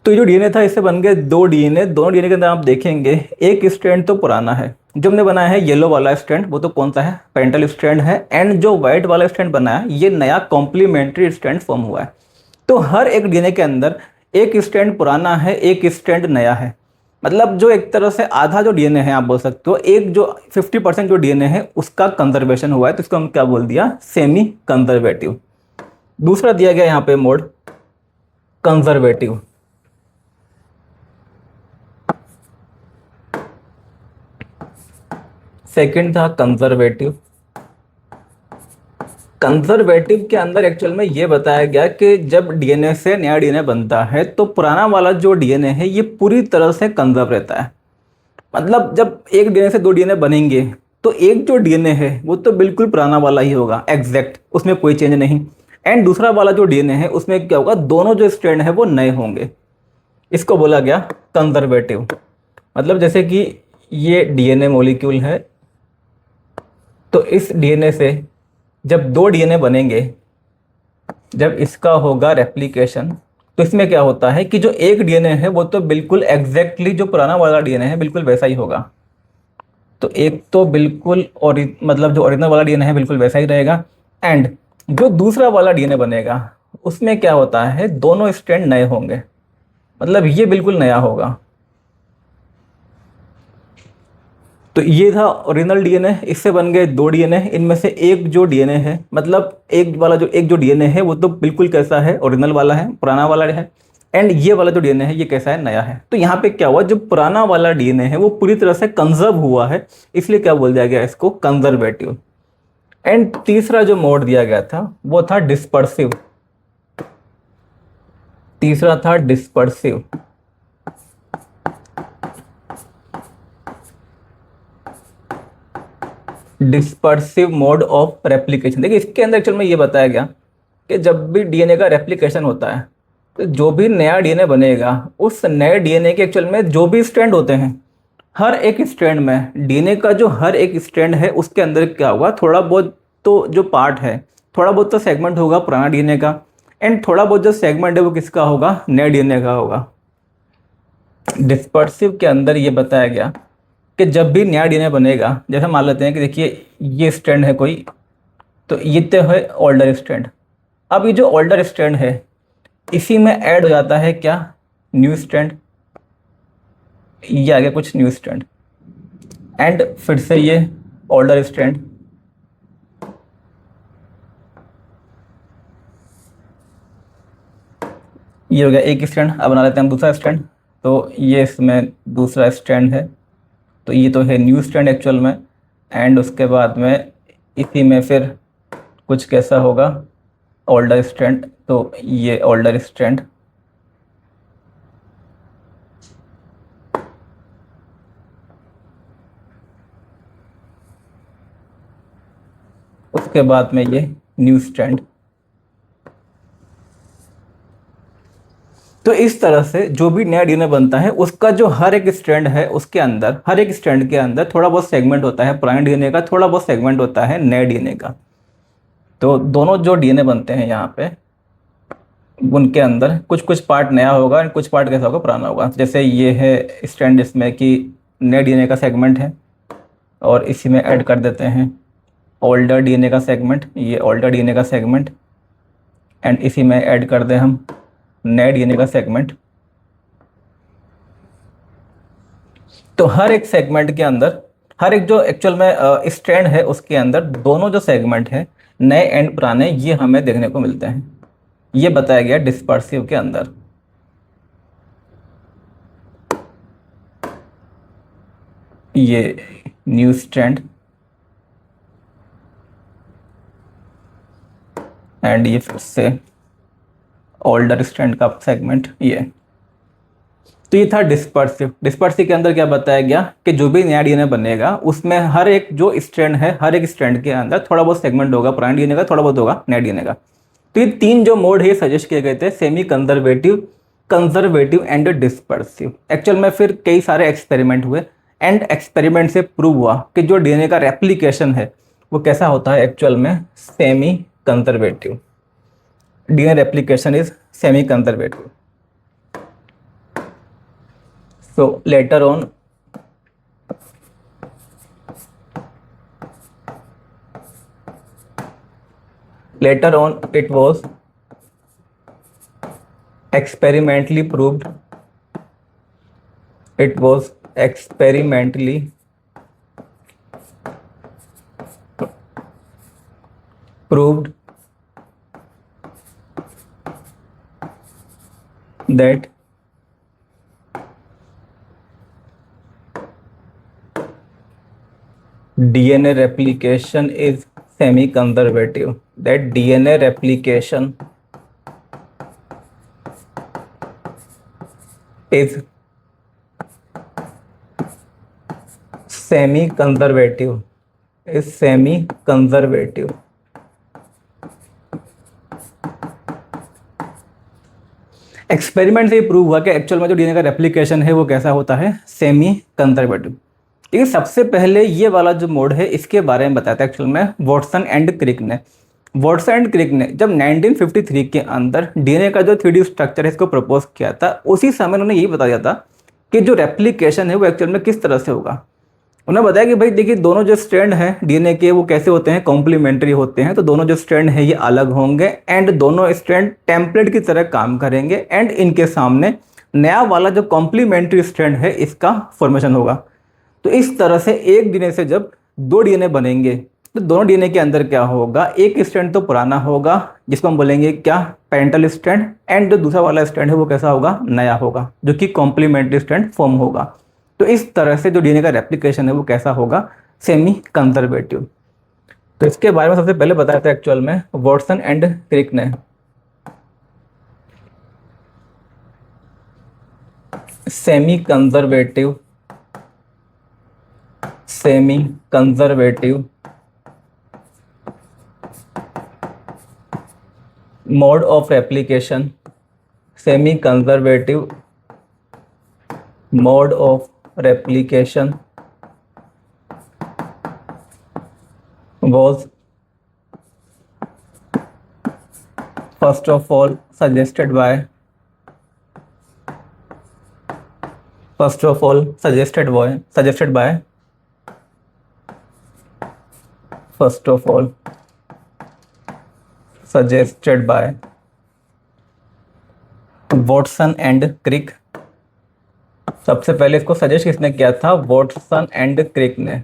तो जो डीएनए था इससे बन गए दो डीएनए, दोनों डीएनए के अंदर आप देखेंगे एक स्ट्रैंड तो पुराना है, जो हमने बनाया है येलो वाला स्ट्रैंड वो तो कौन सा है, पेरेंटल स्ट्रैंड है, एंड जो व्हाइट वाला स्ट्रैंड बना है ये नया कॉम्प्लीमेंट्री स्ट्रैंड फॉर्म हुआ है। तो हर एक डीएनए के अंदर एक स्ट्रैंड पुराना है, एक स्ट्रैंड नया है, मतलब जो एक तरह से आधा जो डीएनए है आप बोल सकते हो, एक जो 50% जो डीएनए है उसका कंजर्वेशन हुआ है, तो इसको हम क्या बोल दिया, सेमी कंजर्वेटिव। दूसरा दिया गया यहाँ पे मोड कंजर्वेटिव। सेकंड था कंजर्वेटिव। कंजर्वेटिव के अंदर एक्चुअल में ये बताया गया कि जब डीएनए से नया डीएनए बनता है तो पुराना वाला जो डीएनए है ये पूरी तरह से कंजर्व रहता है। मतलब जब एक डीएनए से दो डीएनए बनेंगे तो एक जो डीएनए है वो तो बिल्कुल पुराना वाला ही होगा, एग्जैक्ट, उसमें कोई चेंज नहीं, एंड दूसरा वाला जो डीएनए है उसमें क्या होगा, दोनों जो स्ट्रैंड है वो नए होंगे। इसको बोला गया कंजर्वेटिव। मतलब जैसे कि ये डीएनए मॉलिक्यूल है, तो इस डीएनए से जब दो डीएनए बनेंगे, जब इसका होगा रेप्लिकेशन, तो इसमें क्या होता है कि जो एक डीएनए है वो तो बिल्कुल एग्जैक्टली जो पुराना वाला डीएनए है बिल्कुल वैसा ही होगा। तो एक तो बिल्कुल मतलब जो ओरिजिनल वाला डीएनए है बिल्कुल वैसा ही रहेगा, एंड जो दूसरा वाला डीएनए बनेगा उसमें क्या होता है, दोनों स्ट्रैंड नए होंगे, मतलब ये बिल्कुल नया होगा। तो ये था ओरिजिनल डीएनए, इससे बन गए दो डीएनए, इनमें से एक जो डीएनए है, मतलब एक जो डीएनए है वो तो बिल्कुल कैसा है, ओरिजिनल वाला है, पुराना वाला है, एंड ये वाला जो डीएनए है ये कैसा है, नया है। तो यहाँ पे क्या हुआ, जो पुराना वाला डीएनए है वो पूरी तरह से कंजर्व हुआ है, इसलिए क्या बोल दिया गया इसको, कंजर्वेटिव। एंड तीसरा जो मोड दिया गया था वो था डिस्पर्सिव, तीसरा था dispersive. Dispersive mode of replication. देखिए इसके अंदर एक्चुअल में ये बताया गया कि जब भी डीएनए का रेप्लिकेशन होता है तो जो भी नया डीएनए बनेगा उस नए डीएनए के एक्चुअल में जो भी स्ट्रैंड होते हैं, हर एक स्ट्रैंड में डीएनए का जो हर एक स्ट्रैंड है उसके अंदर क्या होगा, थोड़ा बहुत तो जो पार्ट है, थोड़ा बहुत तो सेगमेंट होगा पुराना डीएनए का, एंड थोड़ा बहुत जो सेगमेंट है वो किसका होगा, नए डीएनए का होगा। डिस्पर्सिव के अंदर ये बताया गया कि जब भी नया डीएनए बनेगा, जैसे मान लेते हैं कि देखिए ये स्ट्रैंड है कोई, तो ये तो है ओल्डर स्ट्रैंड। अब ये जो ओल्डर स्ट्रैंड है इसी में ऐड हो जाता है क्या, न्यू स्ट्रैंड, ये आ गया कुछ न्यू स्ट्रैंड, एंड फिर से ये ओल्डर स्ट्रैंड, ये हो गया एक स्ट्रैंड। अब बना लेते हैं हम दूसरा स्ट्रैंड, तो ये इसमें दूसरा स्ट्रैंड है, तो ये तो है न्यू स्ट्रैंड एक्चुअल में, एंड उसके बाद में इसी में फिर कुछ कैसा होगा, ओल्डर स्ट्रैंड, तो ये ओल्डर स्ट्रैंड। उसके बाद में ये न्यू स्ट्रैंड। तो इस तरह से जो भी नया डीएनए बनता है उसका जो हर एक स्ट्रैंड है उसके अंदर, हर एक स्ट्रैंड के अंदर थोड़ा बहुत सेगमेंट होता है पुराने डीएनए का, थोड़ा बहुत सेगमेंट होता है नए डीएनए का। तो दोनों जो डीएनए बनते हैं यहाँ पे, उनके अंदर कुछ कुछ पार्ट नया होगा और कुछ पार्ट कैसा होगा, पुराना होगा। जैसे ये है स्ट्रैंड जिसमें कि नए डीएनए का सेगमेंट है, और इसी में ऐड कर देते हैं ओल्डर डीएनए का सेगमेंट, ये ओल्डर डीएनए का सेगमेंट, एंड इसी में ऐड कर दें हम नए डीएनए का सेगमेंट। तो हर एक सेगमेंट के अंदर, हर एक जो एक्चुअल में स्ट्रैंड है उसके अंदर दोनों जो सेगमेंट है नए एंड पुराने, ये हमें देखने को मिलते हैं। ये बताया गया डिस्पर्सिव के अंदर। ये न्यू स्ट्रैंड, एंड ये फिर से ओल्डर स्ट्रैंड का सेगमेंट ये। तो ये था डिस्पर्सिव। डिस्पर्सिव के अंदर क्या बताया गया कि जो भी नया डीएनए बनेगा उसमें हर एक जो स्ट्रैंड है, हर एक स्ट्रैंड के अंदर थोड़ा बहुत सेगमेंट होगा पुराने डीएनए का, थोड़ा बहुत होगा नया डीएनए का। तो ये तीन जो मोड है सजेस्ट किए गए थे, semi conservative, conservative and dispersive. Actual में फिर कई सारे एक्सपेरिमेंट हुए, एंड एक्सपेरिमेंट से प्रूव हुआ कि जो डीएनए का रेप्लिकेशन है वो कैसा होता है, एक्चुअल में semi conservative. DNA replication is semi conservative. So later on, it was experimentally proved. It was experimentally proved that DNA replication is semi-conservative. That DNA replication is semi-conservative. Is experiment से ये prove हुआ कि actual में जो DNA का replication है वो कैसा होता है, सेमी कंजर्वेटिव। लेकिन सबसे पहले ये वाला जो मोड है इसके बारे में बताया था एक्चुअल में वॉटसन एंड क्रिक ने। वॉटसन एंड क्रिक ने जब 1953 के अंदर डीएनए का जो 3D स्ट्रक्चर है इसको प्रपोज किया था, उसी समय उन्होंने यही बताया था कि जो रेप्लिकेशन है वो एक्चुअल में किस तरह से होगा। उन्होंने बताया कि भाई देखिए, दोनों जो स्ट्रैंड हैं डीएनए के वो कैसे होते हैं, कॉम्प्लीमेंट्री होते हैं। तो दोनों जो स्ट्रैंड है ये अलग होंगे एंड दोनों स्ट्रैंड टेम्पलेट की तरह काम करेंगे एंड इनके सामने नया वाला जो कॉम्प्लीमेंट्री स्ट्रैंड है इसका फॉर्मेशन होगा। तो इस तरह से एक डीएनए से जब दो डीएनए बनेंगे तो दोनों डीएनए के अंदर क्या होगा, एक स्ट्रैंड तो पुराना होगा जिसको हम बोलेंगे क्या, पेरेंटल स्ट्रैंड, एंड जो दूसरा वाला स्ट्रैंड है वो कैसा होगा, नया होगा, जो कि कॉम्प्लीमेंट्री स्ट्रैंड फॉर्म होगा। तो इस तरह से जो डीएनए का रेप्लिकेशन है वो कैसा होगा, सेमी कंजर्वेटिव। तो इसके बारे में सबसे पहले बताया था एक्चुअल में वॉटसन एंड क्रिक ने। Semi conservative mode of replication, semi conservative mode of replication was first of all suggested by Watson and Crick. सबसे पहले इसको सजेस्ट किसने किया था, वॉटसन एंड क्रिक ने।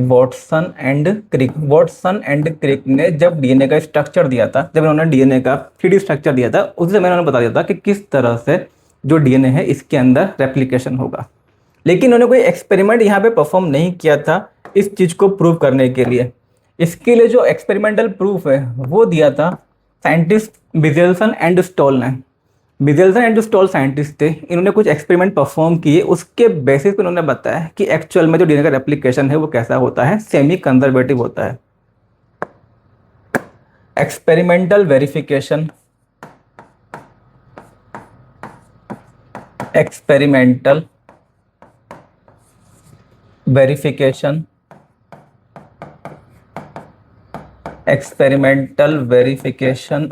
वॉटसन एंड क्रिक ने जब डीएनए का स्ट्रक्चर दिया था, जब इन्होंने डीएनए का 3D स्ट्रक्चर दिया था, उसी समय उन्होंने बता दिया था कि किस तरह से जो डीएनए है इसके अंदर रेप्लिकेशन होगा। लेकिन उन्होंने कोई एक्सपेरिमेंट यहाँ पे परफॉर्म नहीं किया था इस चीज़ को प्रूव करने के लिए। इसके लिए जो एक्सपेरिमेंटल प्रूफ है वो दिया था साइंटिस्ट बिजेल्सन एंड स्टॉल ने। बिजेल्सन एंड जो स्टॉल साइंटिस्ट थे, इन्होंने कुछ एक्सपेरिमेंट परफॉर्म किए, उसके बेसिस पे उन्होंने बताया कि एक्चुअल में जो डीएनए का रेप्लिकेशन है वो कैसा होता है, सेमी कंजर्वेटिव होता है। Experimental verification,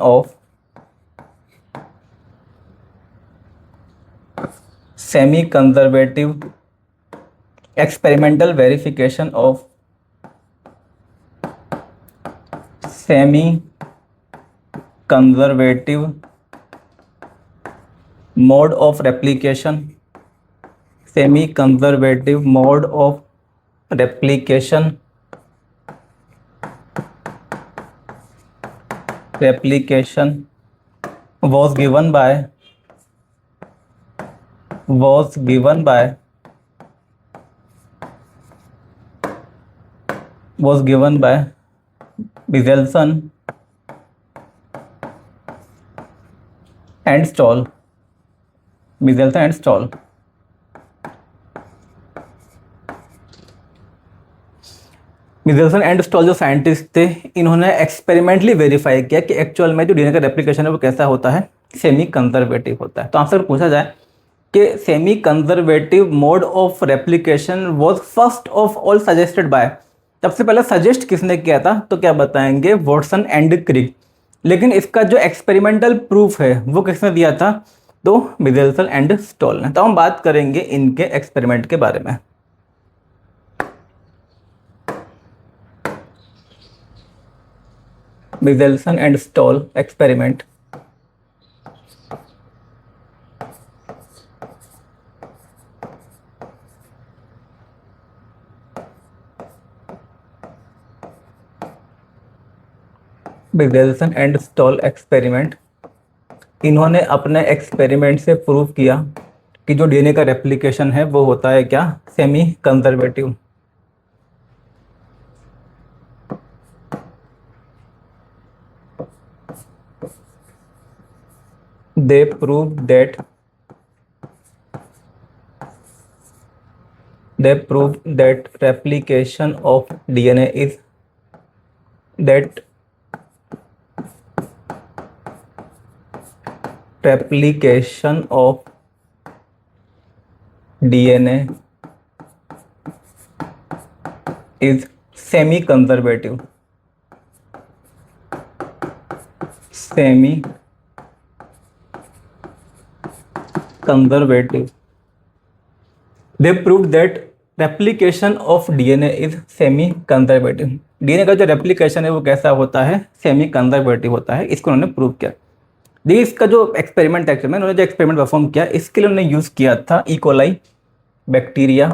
of semi conservative mode of replication, was given by Bizelson and Stoll। मिजेल्सन and stall जो साइंटिस्ट थे, इन्होंने एक्सपेरिमेंटली वेरीफाई किया कि एक्चुअल में जो डीएनए का रेप्लिकेशन है वो कैसा होता है, सेमी कंजर्वेटिव होता है। तो आपसे पूछा जाए कि semi conservative mode of replication was first of all suggested by, सबसे पहले सजेस्ट किसने किया था, तो क्या बताएंगे, वॉटसन एंड क्रिक। लेकिन इसका जो एक्सपेरिमेंटल प्रूफ है वो किसने दिया था, तो मिजेल्सन एंड स्टॉल ने। तो हम बात करेंगे इनके एक्सपेरिमेंट के बारे में। Bizelson and Stoll experiment। Bizelson and Stoll experiment, इन्होंने अपने एक्सपेरिमेंट से प्रूव किया कि जो डीएनए का रेप्लिकेशन है वो होता है क्या, semi conservative. They proved that replication of DNA is replication of DNA is semi-conservative. Semi-conservative. They proved that replication of DNA is semi-conservative. DNA का जो replication है वो कैसा होता है, सेमी कंजर्वेटिव होता है, इसको उन्होंने प्रूव किया। देखिए इसका जो एक्सपेरिमेंट एक्चुअली में उन्होंने जो एक्सपेरिमेंट परफॉर्म किया इसके लिए उन्होंने यूज किया था E coli bacteria.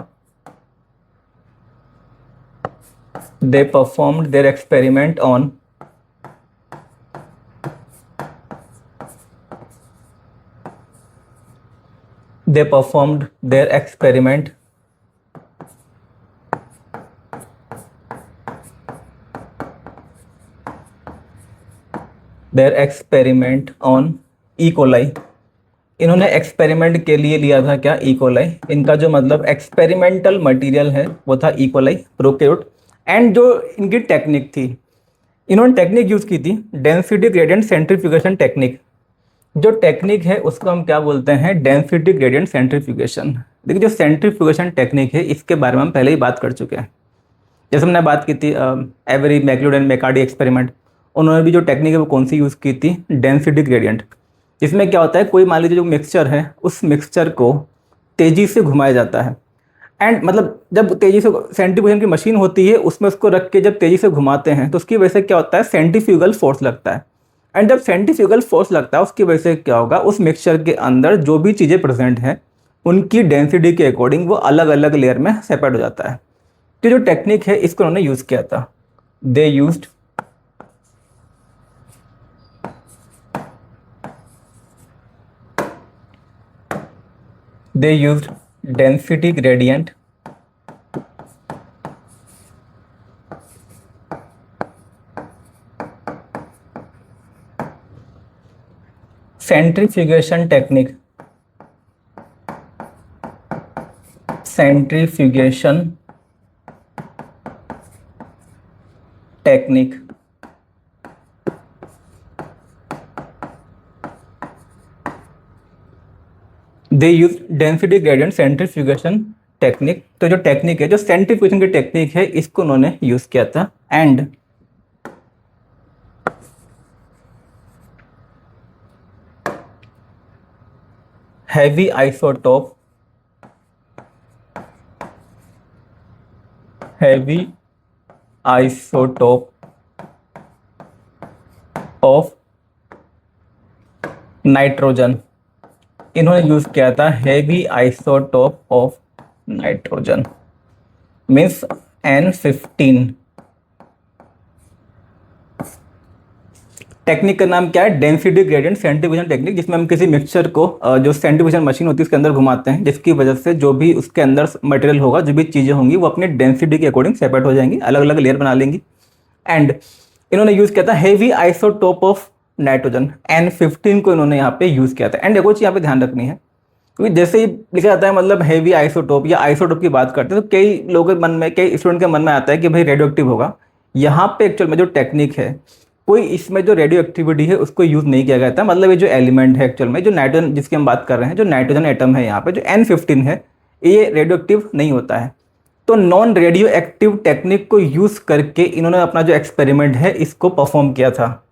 They performed their experiment on their experiment on E coli. इन्होंने एक्सपेरिमेंट के लिए लिया था क्या, ई कोलाई। इनका जो मतलब एक्सपेरिमेंटल मटेरियल है वो था ई कोलाई प्रोकैरियोट। एंड जो इनकी टेक्निक थी, इन्होंने टेक्निक यूज़ की थी डेंसिटी ग्रेडियंट सेंट्रीफ्यूगेशन टेक्निक। जो टेक्निक है उसको हम क्या बोलते हैं, डेंसिटी ग्रेडियंट सेंट्रीफ्यूगेशन। देखिए जो सेंट्रीफ्यूगेशन टेक्निक है इसके बारे में हम पहले ही बात कर चुके हैं। जैसे हमने बात की थी एवरी मैक्लियोड एंड मैकार्डी एक्सपेरिमेंट, उन्होंने भी जो टेक्निक है वो कौन सी यूज़ की थी, डेंसिटी ग्रेडियंट। इसमें क्या होता है, कोई मान लीजिए जो मिक्सचर है उस मिक्सचर को तेज़ी से घुमाया जाता है। एंड मतलब जब तेज़ी से सेंट्रीफ्यूगेशन की मशीन होती है उसमें उसको रख के जब तेज़ी से घुमाते हैं तो उसकी वजह से क्या होता है, सेंट्रीफ्यूगल फोर्स लगता है। एंड जब सेंट्रीफ्यूगल फोर्स लगता है उसकी वजह से क्या होगा, उस मिक्सचर के अंदर जो भी चीज़ें प्रेजेंट हैं उनकी डेंसिटी के अकॉर्डिंग वो अलग अलग लेयर में सेपरेट हो जाता है। तो जो टेक्निक है इसको उन्होंने यूज़ किया था। They used density gradient centrifugation technique they use density gradient centrifugation technique. तो जो टेक्निक है, जो सेंट्रीफ्यूगेशन की टेक्निक है, इसको उन्होंने यूज किया था। And heavy isotope of nitrogen, इन्होंने यूज किया था heavy isotope of nitrogen means N15। Technique का नाम क्या है, डेंसिटी ग्रेडियंट सेंट्रीफ्यूगेशन टेक्निक, जिसमें हम किसी मिक्सचर को जो सेंट्रीफ्यूगेशन मशीन होती है उसके अंदर घुमाते हैं, जिसकी वजह से जो भी उसके अंदर मटेरियल होगा, जो भी चीज़ें होंगी वो अपने डेंसिटी के अकॉर्डिंग सेपरेट हो जाएंगी, अलग अलग लेयर बना लेंगी। एंड इन्होंने यूज़ किया था heavy isotope of nitrogen, N15 को इन्होंने यहाँ पे यूज़ किया था। एंड एक और चीज़ यहाँ पे ध्यान रखनी है, क्योंकि जैसे ही लिखा जाता है मतलब हैवी आइसोटोप या आइसोटोप की बात करते हैं तो कई लोगों के मन में, कई स्टूडेंट के मन में आता है कि भाई रेडियो एक्टिव होगा। यहाँ पे एक्चुअल में जो टेक्निक है, कोई इसमें जो रेडियो एक्टिविटी है उसको यूज़ नहीं किया गया था। मतलब ये जो एलिमेंट है एक्चुअल में, जो नाइट्रोजन जिसकी हम बात कर रहे हैं, जो नाइट्रोजन एटम है यहाँ पे, जो N15 है, ये रेडियो एक्टिव नहीं होता है। तो नॉन रेडियो एक्टिव टेक्निक को यूज़ करके इन्होंने अपना जो एक्सपेरिमेंट है इसको परफॉर्म किया था।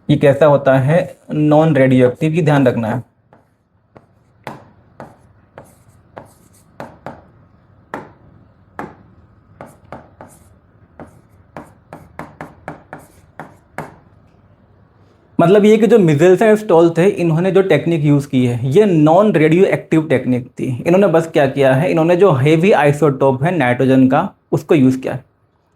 ये कैसा होता है, नॉन रेडियो एक्टिव, की ध्यान रखना है। मतलब ये कि जो मिजेल्स एंड स्टॉल थे, इन्होंने जो टेक्निक यूज़ की है ये नॉन रेडियो एक्टिव टेक्निक थी। इन्होंने बस क्या किया है, इन्होंने जो हेवी आइसोटोप है नाइट्रोजन का उसको यूज़ किया है।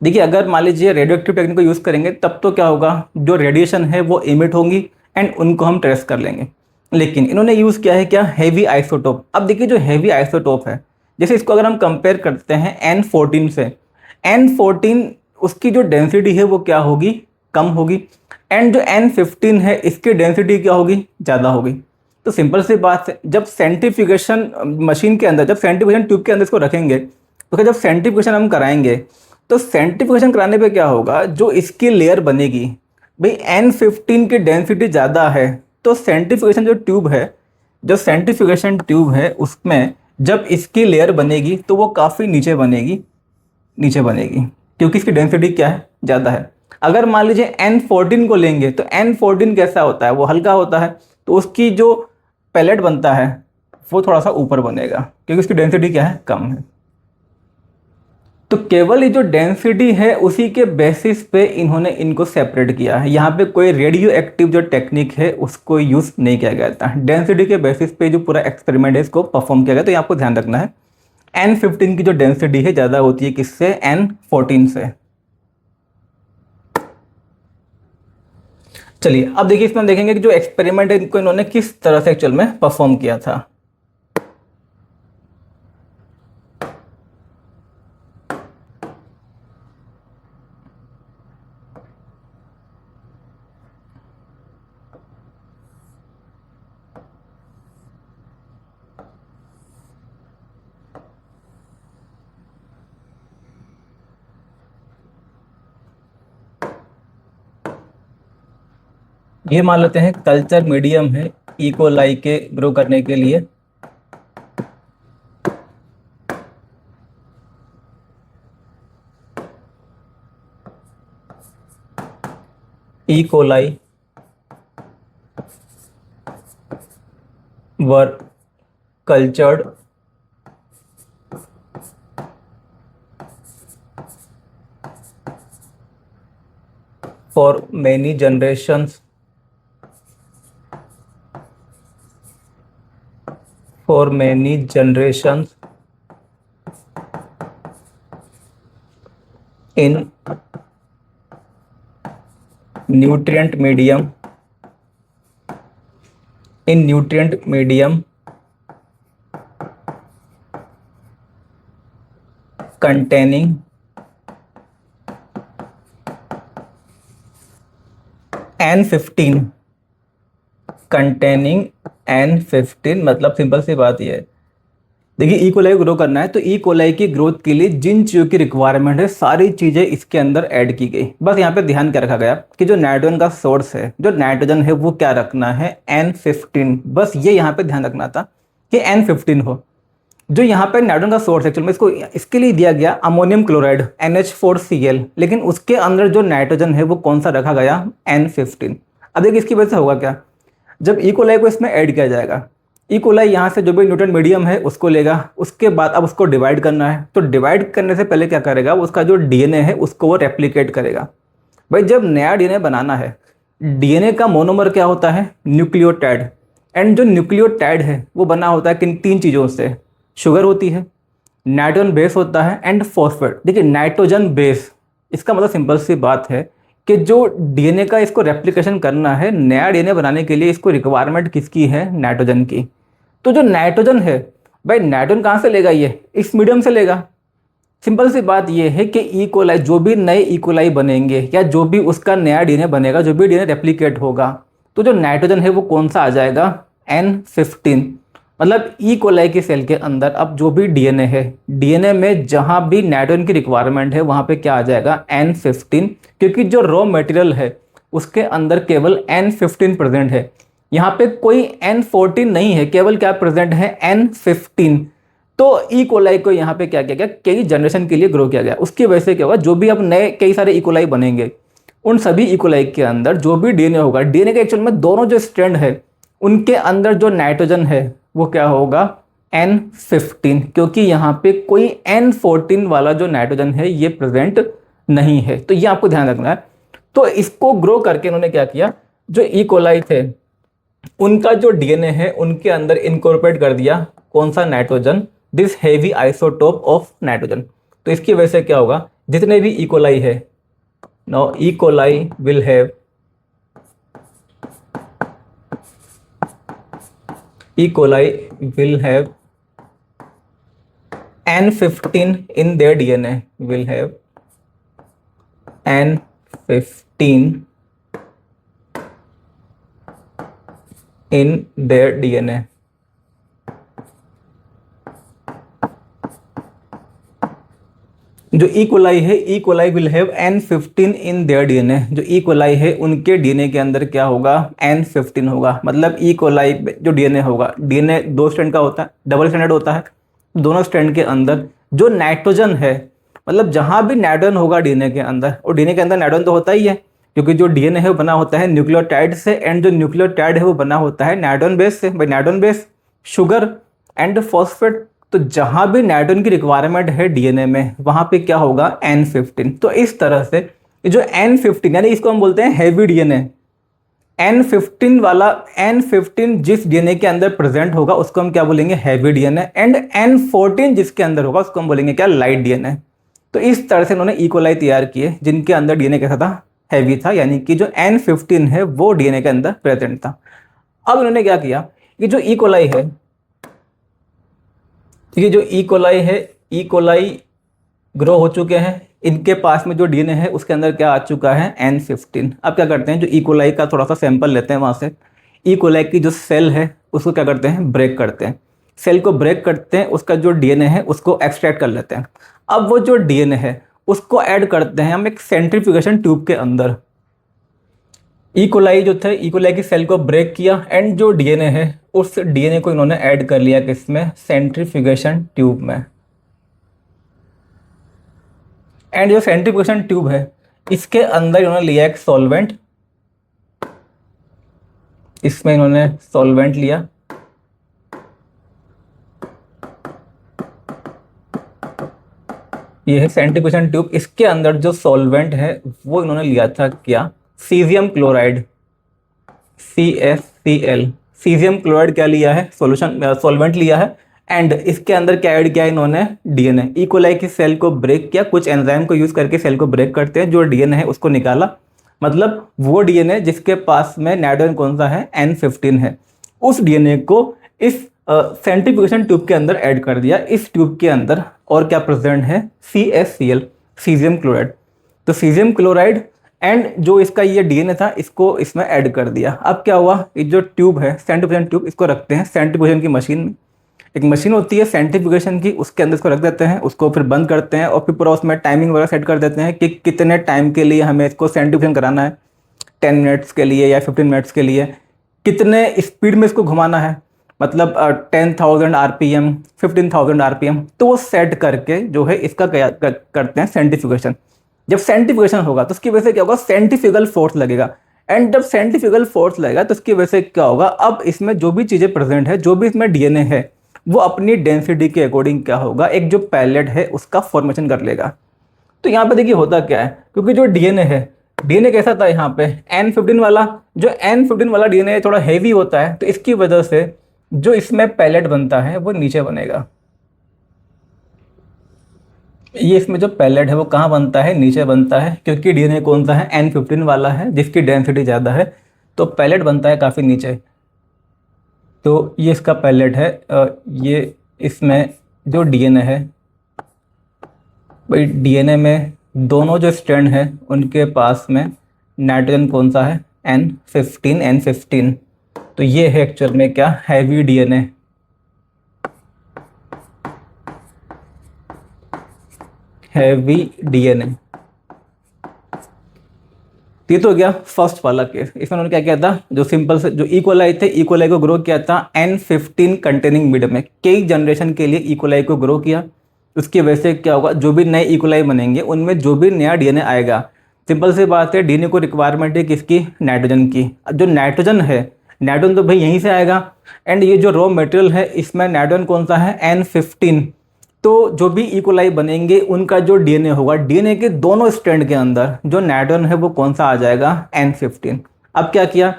देखिए अगर मान लीजिए रेडियो एक्टिव टेक्निक को यूज़ करेंगे तब तो क्या होगा, जो रेडिएशन है वो इमिट होंगी एंड उनको हम ट्रेस कर लेंगे। लेकिन इन्होंने यूज़ किया है क्या, हैवी आइसोटोप। अब देखिए जो हैवी आइसोटोप है, जैसे इसको अगर हम कंपेयर करते हैं N14 से, N14 उसकी जो डेंसिटी है वो क्या होगी, कम होगी। एंड जो N15 है इसकी डेंसिटी क्या होगी, ज़्यादा होगी। तो सिंपल सी बात है, जब सेंट्रीफ्यूगेशन मशीन के अंदर, जब सेंट्रीफ्यूगेशन ट्यूब के अंदर इसको रखेंगे तो क्या, जब सेंट्रीफ्यूगेशन हम कराएंगे तो सेंट्रीफ्यूगेशन कराने पे क्या होगा, जो इसकी लेयर बनेगी भाई N15 की डेंसिटी ज़्यादा है तो सेंट्रीफ्यूगेशन जो ट्यूब है, जो सेंट्रीफ्यूगेशन ट्यूब है उसमें जब इसकी लेयर बनेगी तो वो काफ़ी नीचे बनेगी, नीचे बनेगी, क्योंकि इसकी डेंसिटी क्या है, ज़्यादा है। अगर मान लीजिए N14 को लेंगे तो N14 कैसा होता है, वो हल्का होता है, तो उसकी जो पैलेट बनता है वो थोड़ा सा ऊपर बनेगा क्योंकि उसकी डेंसिटी क्या है, कम है। तो केवल ये जो डेंसिटी है उसी के बेसिस पे इन्होंने इनको सेपरेट किया है। यहाँ पे कोई रेडियो एक्टिव जो टेक्निक है उसको यूज़ नहीं किया गया था। डेंसिटी के बेसिस पे जो पूरा एक्सपेरिमेंट है इसको परफॉर्म किया गया। तो ये आपको ध्यान रखना है, N15 की जो डेंसिटी है ज़्यादा होती है किससे, N14 से। चलिए अब देखिए, इसमें हम देखेंगे कि जो एक्सपेरिमेंट है इनको इन्होंने किस तरह से एक्चुअल में परफॉर्म किया था। ये मान लेते हैं कल्चर मीडियम है इकोलाई के ग्रो करने के लिए। E coli were cultured for many generations, for many generations in nutrient medium, in nutrient medium containing N15, containing N15 मतलब सिंपल सी बात ये है, देखिए ई कोलाई ग्रो करना है तो ई कोलाई की ग्रोथ के लिए जिन चीज़ों की रिक्वायरमेंट है सारी चीज़ें इसके अंदर ऐड की गई। बस यहाँ पे ध्यान क्या रखा गया कि जो नाइट्रोजन का सोर्स है, जो नाइट्रोजन है वो क्या रखना है, N15। बस ये यहाँ पे ध्यान रखना था कि N15 हो। जो यहाँ पे नाइट्रोजन का सोर्स है, एक्चुअली में इसको इसके लिए दिया गया अमोनियम क्लोराइड NH4Cl, लेकिन उसके अंदर जो नाइट्रोजन है वो कौन सा रखा गया, N15। अब देखिए इसकी वजह से होगा क्या, जब ई कोलाई को इसमें ऐड किया जाएगा, ई कोलाई यहाँ से जो भी न्यूट्रिएंट मीडियम है उसको लेगा, उसके बाद अब उसको डिवाइड करना है, तो डिवाइड करने से पहले क्या करेगा, उसका जो डीएनए है उसको वो रेप्लिकेट करेगा। भाई जब नया डीएनए बनाना है, डीएनए का मोनोमर क्या होता है, न्यूक्लियोटाइड। एंड जो न्यूक्लियोटाइड है वो बना होता है किन तीन चीज़ों से, शुगर होती है, नाइट्रोजन बेस होता है एंड फॉस्फेट। देखिए नाइट्रोजन बेस, इसका मतलब सिंपल सी बात है कि जो डीएनए का इसको रेप्लिकेशन करना है, नया डीएनए बनाने के लिए इसको रिक्वायरमेंट किसकी है, नाइट्रोजन की। तो जो नाइट्रोजन है, भाई नाइट्रोजन कहाँ से लेगा, ये इस मीडियम से लेगा। सिंपल सी बात ये है कि ई कोलाई, जो भी नए ई कोलाई बनेंगे या जो भी उसका नया डीएनए बनेगा, जो भी डीएनए रेप्लिकेट होगा, तो जो नाइट्रोजन है वो कौन सा आ जाएगा, N15। मतलब ई कोलाई की सेल के अंदर अब जो भी डीएनए है, डीएनए में जहाँ भी नाइट्रोजन की रिक्वायरमेंट है वहाँ पे क्या आ जाएगा, N15, क्योंकि जो रॉ मटेरियल है उसके अंदर केवल N15 प्रेजेंट है। यहाँ पे कोई N14 नहीं है, केवल क्या प्रेजेंट है, N15। तो ई कोलाई को यहाँ पे क्या किया गया, कई जनरेशन के लिए ग्रो किया गया। उसकी वजह से क्या होगा, जो भी अब नए कई सारे ई कोलाई बनेंगे, उन सभी ई कोलाई के अंदर जो भी डीएनए होगा, डीएनए के एक्चुअल में दोनों जो स्ट्रैंड है उनके अंदर जो नाइट्रोजन है वो क्या होगा, N15, क्योंकि यहाँ पे कोई N14 वाला जो नाइट्रोजन है ये प्रेजेंट नहीं है। तो ये आपको ध्यान रखना है। तो इसको ग्रो करके इन्होंने क्या किया, जो ई कोलाई थे उनका जो डीएनए है उनके अंदर इनकॉर्पोरेट कर दिया कौन सा, nitrogen, this heavy isotope of nitrogen. तो इसकी वजह से क्या होगा, जितने भी ई कोलाई है, now E coli will have, E. coli will have N15 in their DNA, will have N15 in their DNA. जो ई कोलाई है, E coli will have N15 in their DNA. जो E coli है उनके DNA के अंदर क्या होगा, N15 होगा। मतलब ई कोलाई जो डीएनए होगा, डीएनए दो स्ट्रैंड का होता है, डबल स्ट्रैंडेड होता है। दोनों स्ट्रैंड के अंदर जो नाइट्रोजन है, मतलब जहां भी नाइट्रोजन होगा डीएनए के अंदर, और डीएनए के अंदर नाइट्रोजन तो होता ही है, क्योंकि जो डीएनए है वो बना होता है न्यूक्लियोटाइड से, एंड जो न्यूक्लियोटाइड है वो बना होता है नाइट्रोजन बेस से। भाई nitrogen base, sugar and phosphate. तो जहां भी नाइट्रोजन की रिक्वायरमेंट है डीएनए में, वहां पे क्या होगा, N15। तो इस तरह से ये जो N15 यानी इसको हम बोलते हैं हैवी डीएनए। N15 जिस डीएनए के अंदर प्रेजेंट होगा उसको हम क्या बोलेंगे, हैवी डीएनए। एंड N14 जिसके अंदर होगा उसको हम बोलेंगे क्या, लाइट डीएनए। तो इस तरह से इन्होंने इकोलाई तैयार किए जिनके अंदर डीएनए कैसा था, हैवी था, यानी कि जो N15 है वो डीएनए के अंदर प्रेजेंट था। अब इन्होंने क्या किया, कि जो इकोलाई है, ठीक है, जो ई कोलाई है, ई कोलाई ग्रो हो चुके हैं, इनके पास में जो डीएनए है उसके अंदर क्या आ चुका है, N15। अब क्या करते हैं, जो ई कोलाई का थोड़ा सा सैंपल लेते हैं वहाँ से, ई कोलाई की जो सेल है उसको क्या करते हैं, ब्रेक करते हैं। सेल को ब्रेक करते हैं, उसका जो डीएनए है उसको एक्सट्रैक्ट कर लेते हैं। अब वो जो डीएनए है उसको ऐड करते हैं हम एक सेंट्रीफ्यूगेशन ट्यूब के अंदर। ई कोलाई जो थे, ई कोलाई की सेल को ब्रेक किया, एंड जो डीएनए है उस डीएनए को इन्होंने ऐड कर लिया किसमें, सेंट्रीफ्यूगेशन ट्यूब में। एंड जो सेंट्रीफ्यूगेशन ट्यूब है इसके अंदर इन्होंने लिया एक सॉल्वेंट, इसमें इन्होंने सॉल्वेंट लिया, ये है सेंट्रीफ्यूगेशन ट्यूब। इसके अंदर जो सॉल्वेंट है वो इन्होंने लिया था क्या, caesium chloride, CaCl। Caesium chloride क्या लिया है, सॉल्यूशन सॉल्वेंट लिया है। एंड इसके अंदर क्या ऐड किया इन्होंने, डीएनए। ई कोलाई की सेल को ब्रेक किया, कुछ एंजाइम को यूज करके सेल को ब्रेक करते हैं, जो डीएनए है उसको निकाला। मतलब वो डीएनए जिसके पास में नाइट्रोजन कौन सा है, N15 है, उस डीएनए को इस सेंट्रीफ्यूगेशन ट्यूब के अंदर ऐड कर दिया। इस ट्यूब के अंदर और क्या प्रेजेंट है, CaCl, सीजियम क्लोराइड। तो सीजियम क्लोराइड एंड जो इसका ये डीएनए था इसको इसमें ऐड कर दिया। अब क्या हुआ, ये जो ट्यूब है सेंट्रीफ्यूगेशन ट्यूब, इसको रखते हैं सेंट्रीफ्यूगेशन की मशीन में। एक मशीन होती है सेंट्रीफ्यूगेशन की, उसके अंदर इसको रख देते हैं, उसको फिर बंद करते हैं, और फिर पूरा उसमें टाइमिंग वगैरह सेट कर देते हैं कि कितने टाइम के लिए हमें इसको सेंट्रीफ्यूगेशन कराना है, 10 मिनट्स के लिए या 15 मिनट्स के लिए, कितने स्पीड में इसको घुमाना है, मतलब 10,000 RPM, 15,000 RPM। तो वो सेट करके जो है इसका करते हैं सेंट्रीफ्यूगेशन। जब सेंट्रीफ्यूगेशन होगा तो उसकी वजह से क्या होगा, सेंट्रीफ्यूगल फोर्स लगेगा। एंड जब सेंट्रीफ्यूगल फोर्स लगेगा तो उसकी वजह से क्या होगा, अब इसमें जो भी चीज़ें प्रेजेंट है, जो भी इसमें डीएनए है, वो अपनी डेंसिटी के अकॉर्डिंग क्या होगा, एक जो पैलेट है उसका फॉर्मेशन कर लेगा। तो यहाँ पे देखिए होता क्या है, क्योंकि जो डीएनए है, डीएनए कैसा था यहाँ पे, N15 वाला, जो N15 वाला डीएनए थोड़ा हैवी होता है, तो इसकी वजह से जो इसमें पैलेट बनता है वो नीचे बनेगा। ये इसमें जो पैलेट है वो कहाँ बनता है, नीचे बनता है, क्योंकि डीएनए कौन सा है, N15 वाला है, जिसकी डेंसिटी ज़्यादा है, तो पैलेट बनता है काफ़ी नीचे। तो ये इसका पैलेट है। ये इसमें जो डीएनए है, भाई डीएनए में दोनों जो स्ट्रैंड है उनके पास में नाइट्रोजन कौन सा है, N15। तो ये है एक्चुअल में क्या, हैवी डीएनए। Heavy DNA. ये तो हो गया फर्स्ट वाला केस। इसमें उन्होंने क्या किया था, जो सिंपल से जो इकोलाई थे, इकोलाई को ग्रो किया था N15 कंटेनिंग मीडियम में। कई जनरेशन के लिए इकोलाई को ग्रो किया। उसकी वजह से क्या होगा, जो भी नए इकोलाई बनेंगे उनमें जो भी नया डीएनए आएगा, सिंपल सी बात है, डीएनए को रिक्वायरमेंट है किसकी, नाइट्रोजन की। जो नाइट्रोजन है, नाइट्रोजन तो भाई यहीं से आएगा। एंड ये जो रॉ मटेरियल है इसमें नाइट्रोजन कौन सा है, N15। तो जो भी इकोलाई बनेंगे उनका जो डीएनए होगा, डीएनए के दोनों स्ट्रैंड के अंदर जो नाइट्रोजन है वो कौन सा आ जाएगा, N15। अब क्या किया,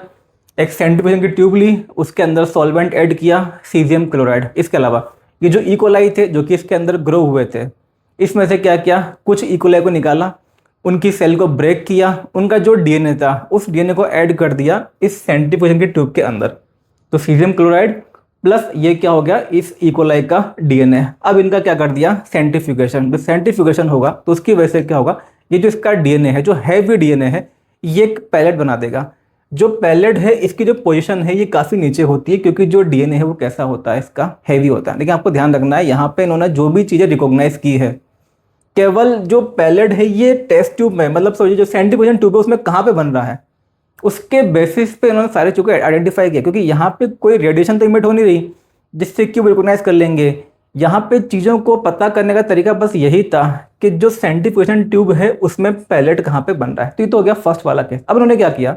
एक सेंट्रीफ्यूगेशन की ट्यूब ली, उसके अंदर सॉल्वेंट ऐड किया, सीजियम क्लोराइड। इसके अलावा ये जो इकोलाई थे जो कि इसके अंदर ग्रो हुए थे, इसमें से क्या किया, कुछ इकोलाई को निकाला, उनकी सेल को ब्रेक किया, उनका जो डीएनए था उस डीएनए को ऐड कर दिया इस सेंट्रीफ्यूगेशन की ट्यूब के अंदर। तो सीजियम क्लोराइड प्लस ये क्या हो गया, इस इकोलाई का डीएनए। अब इनका क्या कर दिया, सेंट्रीफ्यूगेशन। जब सेंट्रीफ्यूगेशन होगा तो उसकी वजह से क्या होगा, ये जो इसका डीएनए है, जो हैवी डीएनए है, ये एक पैलेट बना देगा। जो पैलेट है इसकी जो पोजीशन है ये काफ़ी नीचे होती है, क्योंकि जो डीएनए है वो कैसा होता है, इसका हैवी होता है। लेकिन आपको ध्यान रखना है, यहाँ पे इन्होंने जो भी चीज़ें रिकॉग्नाइज की है, केवल जो पैलेट है ये टेस्ट ट्यूब में, मतलब सोचिए जो सेंट्रीफ्यूजन ट्यूब है उसमें कहाँ पे बन रहा है, उसके बेसिस पे इन्होंने सारे चीज़ों को आइडेंटिफाई किया, क्योंकि यहाँ पे कोई रेडिएशन तो इमिट हो नहीं रही जिससे कि वो रिकॉग्नाइज कर लेंगे। यहाँ पे चीज़ों को पता करने का तरीका बस यही था कि जो सेंट्रीफ्यूजन ट्यूब है उसमें पैलेट कहाँ पे बन रहा है। तो ये तो हो गया फर्स्ट वाला केस। अब उन्होंने क्या किया,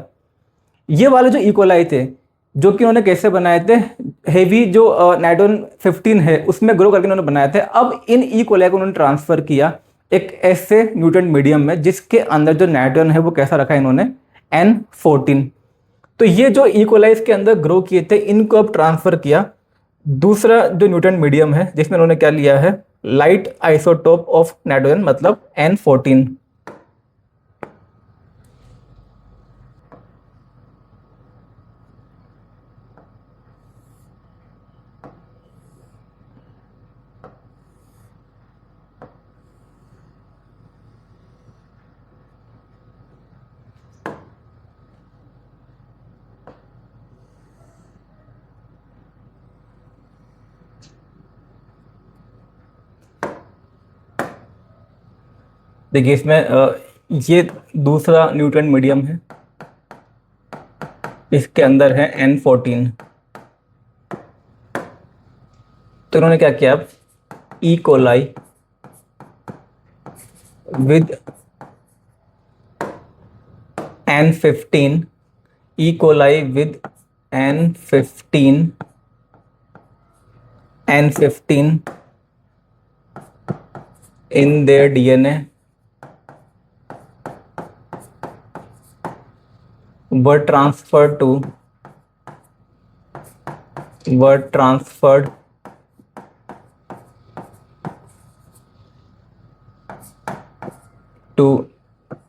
ये वाले जो इकोलाई थे जो कि उन्होंने कैसे बनाए थे, हेवी जो नाइट्रोजन 15 है उसमें ग्रो करके उन्होंने बनाए थे। अब इन इकोलाई को उन्होंने ट्रांसफर किया एक ऐसे न्यूट्रिएंट मीडियम में जिसके अंदर जो नाइट्रोजन है वो कैसा रखा इन्होंने, N14। तो ये जो इकोलाई के अंदर ग्रो किए थे इनको अब ट्रांसफर किया दूसरा जो न्यूट्रिएंट मीडियम है जिसमें उन्होंने क्या लिया है, लाइट आइसोटोप ऑफ नाइट्रोजन मतलब N14। देखिए इसमें ये दूसरा न्यूट्रिएंट मीडियम है, इसके अंदर है N14। तो इन्होंने क्या किया, E coli with N15, E coli with N15 in their DNA were transferred to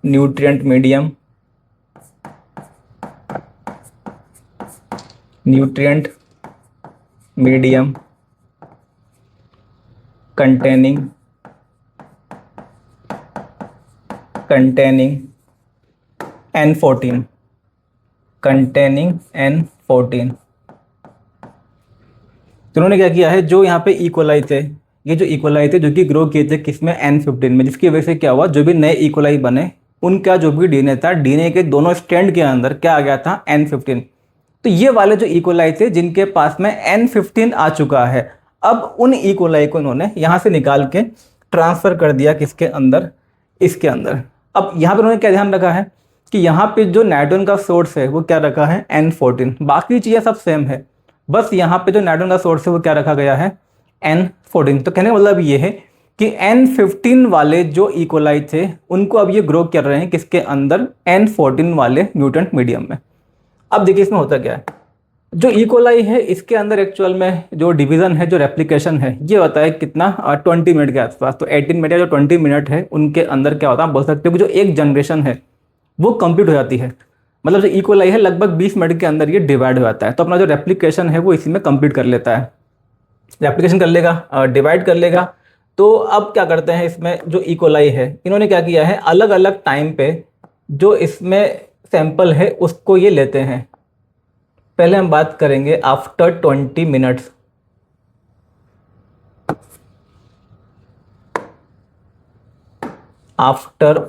nutrient medium containing N14 तो उन्होंने क्या किया है, जो यहाँ पे इकोलाई थे, ये जो इकोलाई थे जो कि ग्रो किए थे किसमें, N15 में, जिसकी वजह से क्या हुआ, जो भी नए इकोलाई बने उनका जो भी डीएनए था, डीएनए के दोनों स्ट्रैंड के अंदर क्या आ गया था, N15। तो ये वाले जो इकोलाई थे जिनके पास में N15 आ चुका है, अब उन इकोलाई को इन्होंने यहाँ से निकाल के ट्रांसफर कर दिया किसके अंदर, इसके अंदर। अब यहाँ पे उन्होंने क्या ध्यान रखा है कि यहाँ पे जो नाइट्रोजन का सोर्स है वो क्या रखा है, N14। बाकी चीज़ें सब सेम है, बस यहाँ पे जो नाइट्रोजन का सोर्स है वो क्या रखा गया है, N14। तो कहने का मतलब ये है कि N15 वाले जो इकोलाई थे उनको अब ये ग्रो कर रहे हैं किसके अंदर, N14 वाले म्यूटेंट मीडियम में। अब देखिए इसमें होता क्या है, जो इकोलाई है इसके अंदर एक्चुअल में जो डिवीजन है, जो रेप्लिकेशन है, ये होता है कितना, 20 मिनट के आसपास। तो 18 मिनट या जो 20 मिनट है उनके अंदर क्या होता है, आप बोल सकते हो कि जो एक जनरेशन है वो कंप्लीट हो जाती है। मतलब जो इकोलाई है लगभग 20 मिनट के अंदर ये डिवाइड हो जाता है। तो अपना जो रेप्लिकेशन है वो इसी में कंप्लीट कर लेता है, रेप्लिकेशन कर लेगा, डिवाइड कर लेगा। तो अब क्या करते हैं, इसमें जो इकोलाई है इन्होंने क्या किया है, अलग अलग टाइम पे जो इसमें सैंपल है उसको ये लेते हैं। पहले हम बात करेंगे आफ्टर 20 मिनट्स। आफ्टर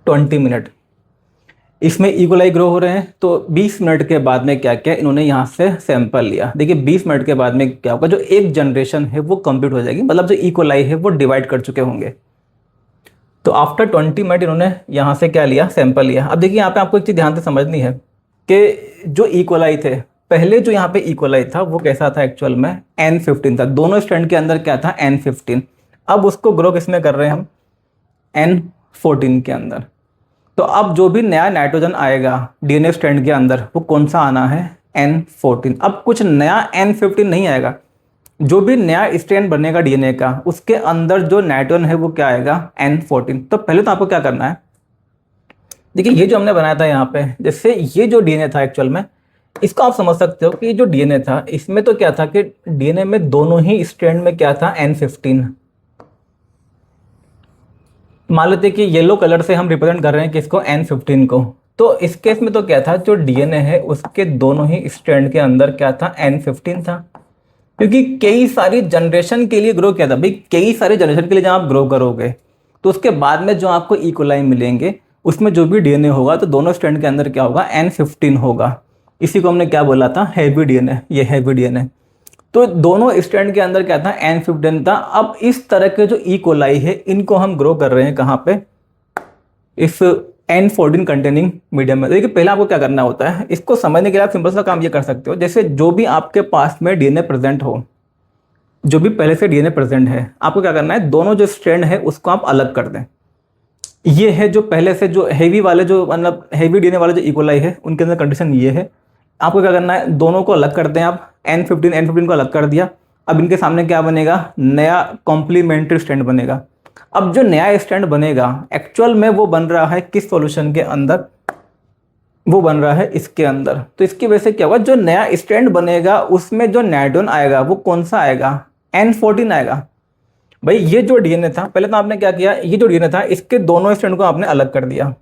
20 मिनट इसमें इकोलाई ग्रो हो रहे हैं। तो 20 मिनट के बाद में क्या किया, इन्होंने यहाँ से सैंपल लिया। देखिए 20 मिनट के बाद में क्या होगा, जो एक जनरेशन है वो कंप्लीट हो जाएगी, मतलब जो इकोलाई है वो डिवाइड कर चुके होंगे। तो आफ्टर 20 मिनट इन्होंने यहाँ से क्या लिया, सैंपल लिया। अब देखिए यहाँ पे आपको एक चीज़ ध्यान से समझनी है कि जो इकोलाई थे, पहले जो यहाँ पे इकोलाई था वो कैसा था, एक्चुअल में N15 था, दोनों स्ट्रैंड के अंदर क्या था, N15। अब उसको ग्रो किसमें कर रहे हैं हम, N14 के अंदर। तो अब जो भी नया नाइट्रोजन आएगा डीएनए स्ट्रैंड के अंदर वो कौन सा आना है, N14। अब कुछ नया N15 नहीं आएगा, जो भी नया स्ट्रैंड बनेगा डीएनए का उसके अंदर जो नाइट्रोजन है वो क्या आएगा, N14। तो पहले तो आपको क्या करना है, देखिए ये जो हमने बनाया था यहाँ पे, जैसे ये जो डीएनए था एक्चुअल में, इसको आप समझ सकते हो कि ये जो डीएनए था इसमें तो क्या था कि डीएनए में दोनों ही स्ट्रैंड में क्या था, N15। मान लेते हैं कि येलो कलर से हम रिप्रेजेंट कर रहे हैं किसको, N15 को। तो इस केस में तो क्या था, जो डीएनए है उसके दोनों ही स्ट्रैंड के अंदर क्या था, N15 था, क्योंकि कई सारी जनरेशन के लिए ग्रो किया था भाई। कई सारे जनरेशन के लिए जब आप ग्रो करोगे तो उसके बाद में जो आपको इकोलाई मिलेंगे उसमें जो भी डीएनए होगा तो दोनों स्ट्रैंड के अंदर क्या होगा, N15 होगा। इसी को हमने क्या बोला था, हैवी डीएनए। ये हैवी डीएनए, तो दोनों स्ट्रैंड के अंदर क्या था, N15 था। अब इस तरह के जो इकोलाई है इनको हम ग्रो कर रहे हैं कहाँ पे, इस N14 कंटेनिंग मीडियम में। देखिए पहले आपको क्या करना होता है, इसको समझने के लिए आप सिंपल सा काम ये कर सकते हो, जैसे जो भी आपके पास में डीएनए प्रेजेंट हो, जो भी पहले से डीएनए प्रेजेंट है, आपको क्या करना है, दोनों जो स्ट्रैंड है उसको आप अलग कर दें। ये है जो पहले से जो हैवी वाले, जो मतलब हैवी डीएनए वाले जो इकोलाई है उनके अंदर कंडीशन ये है। आपको क्या करना है, दोनों को अलग कर दें आप, N15 को अलग कर दिया। अब इनके सामने क्या बनेगा, नया कॉम्प्लीमेंट्री स्ट्रैंड बनेगा। अब जो नया स्ट्रैंड बनेगा एक्चुअल में वो बन रहा है किस सॉल्यूशन के अंदर, वो बन रहा है इसके अंदर। तो इसकी वजह से क्या होगा, जो नया स्ट्रैंड बनेगा उसमें जो नाइट्रोजन आएगा वो कौन सा आएगा, N14 आएगा। भाई ये जो डीएनए था, पहले तो आपने क्या किया, ये जो डीएनए था इसके दोनों स्ट्रैंड को आपने अलग कर दिया।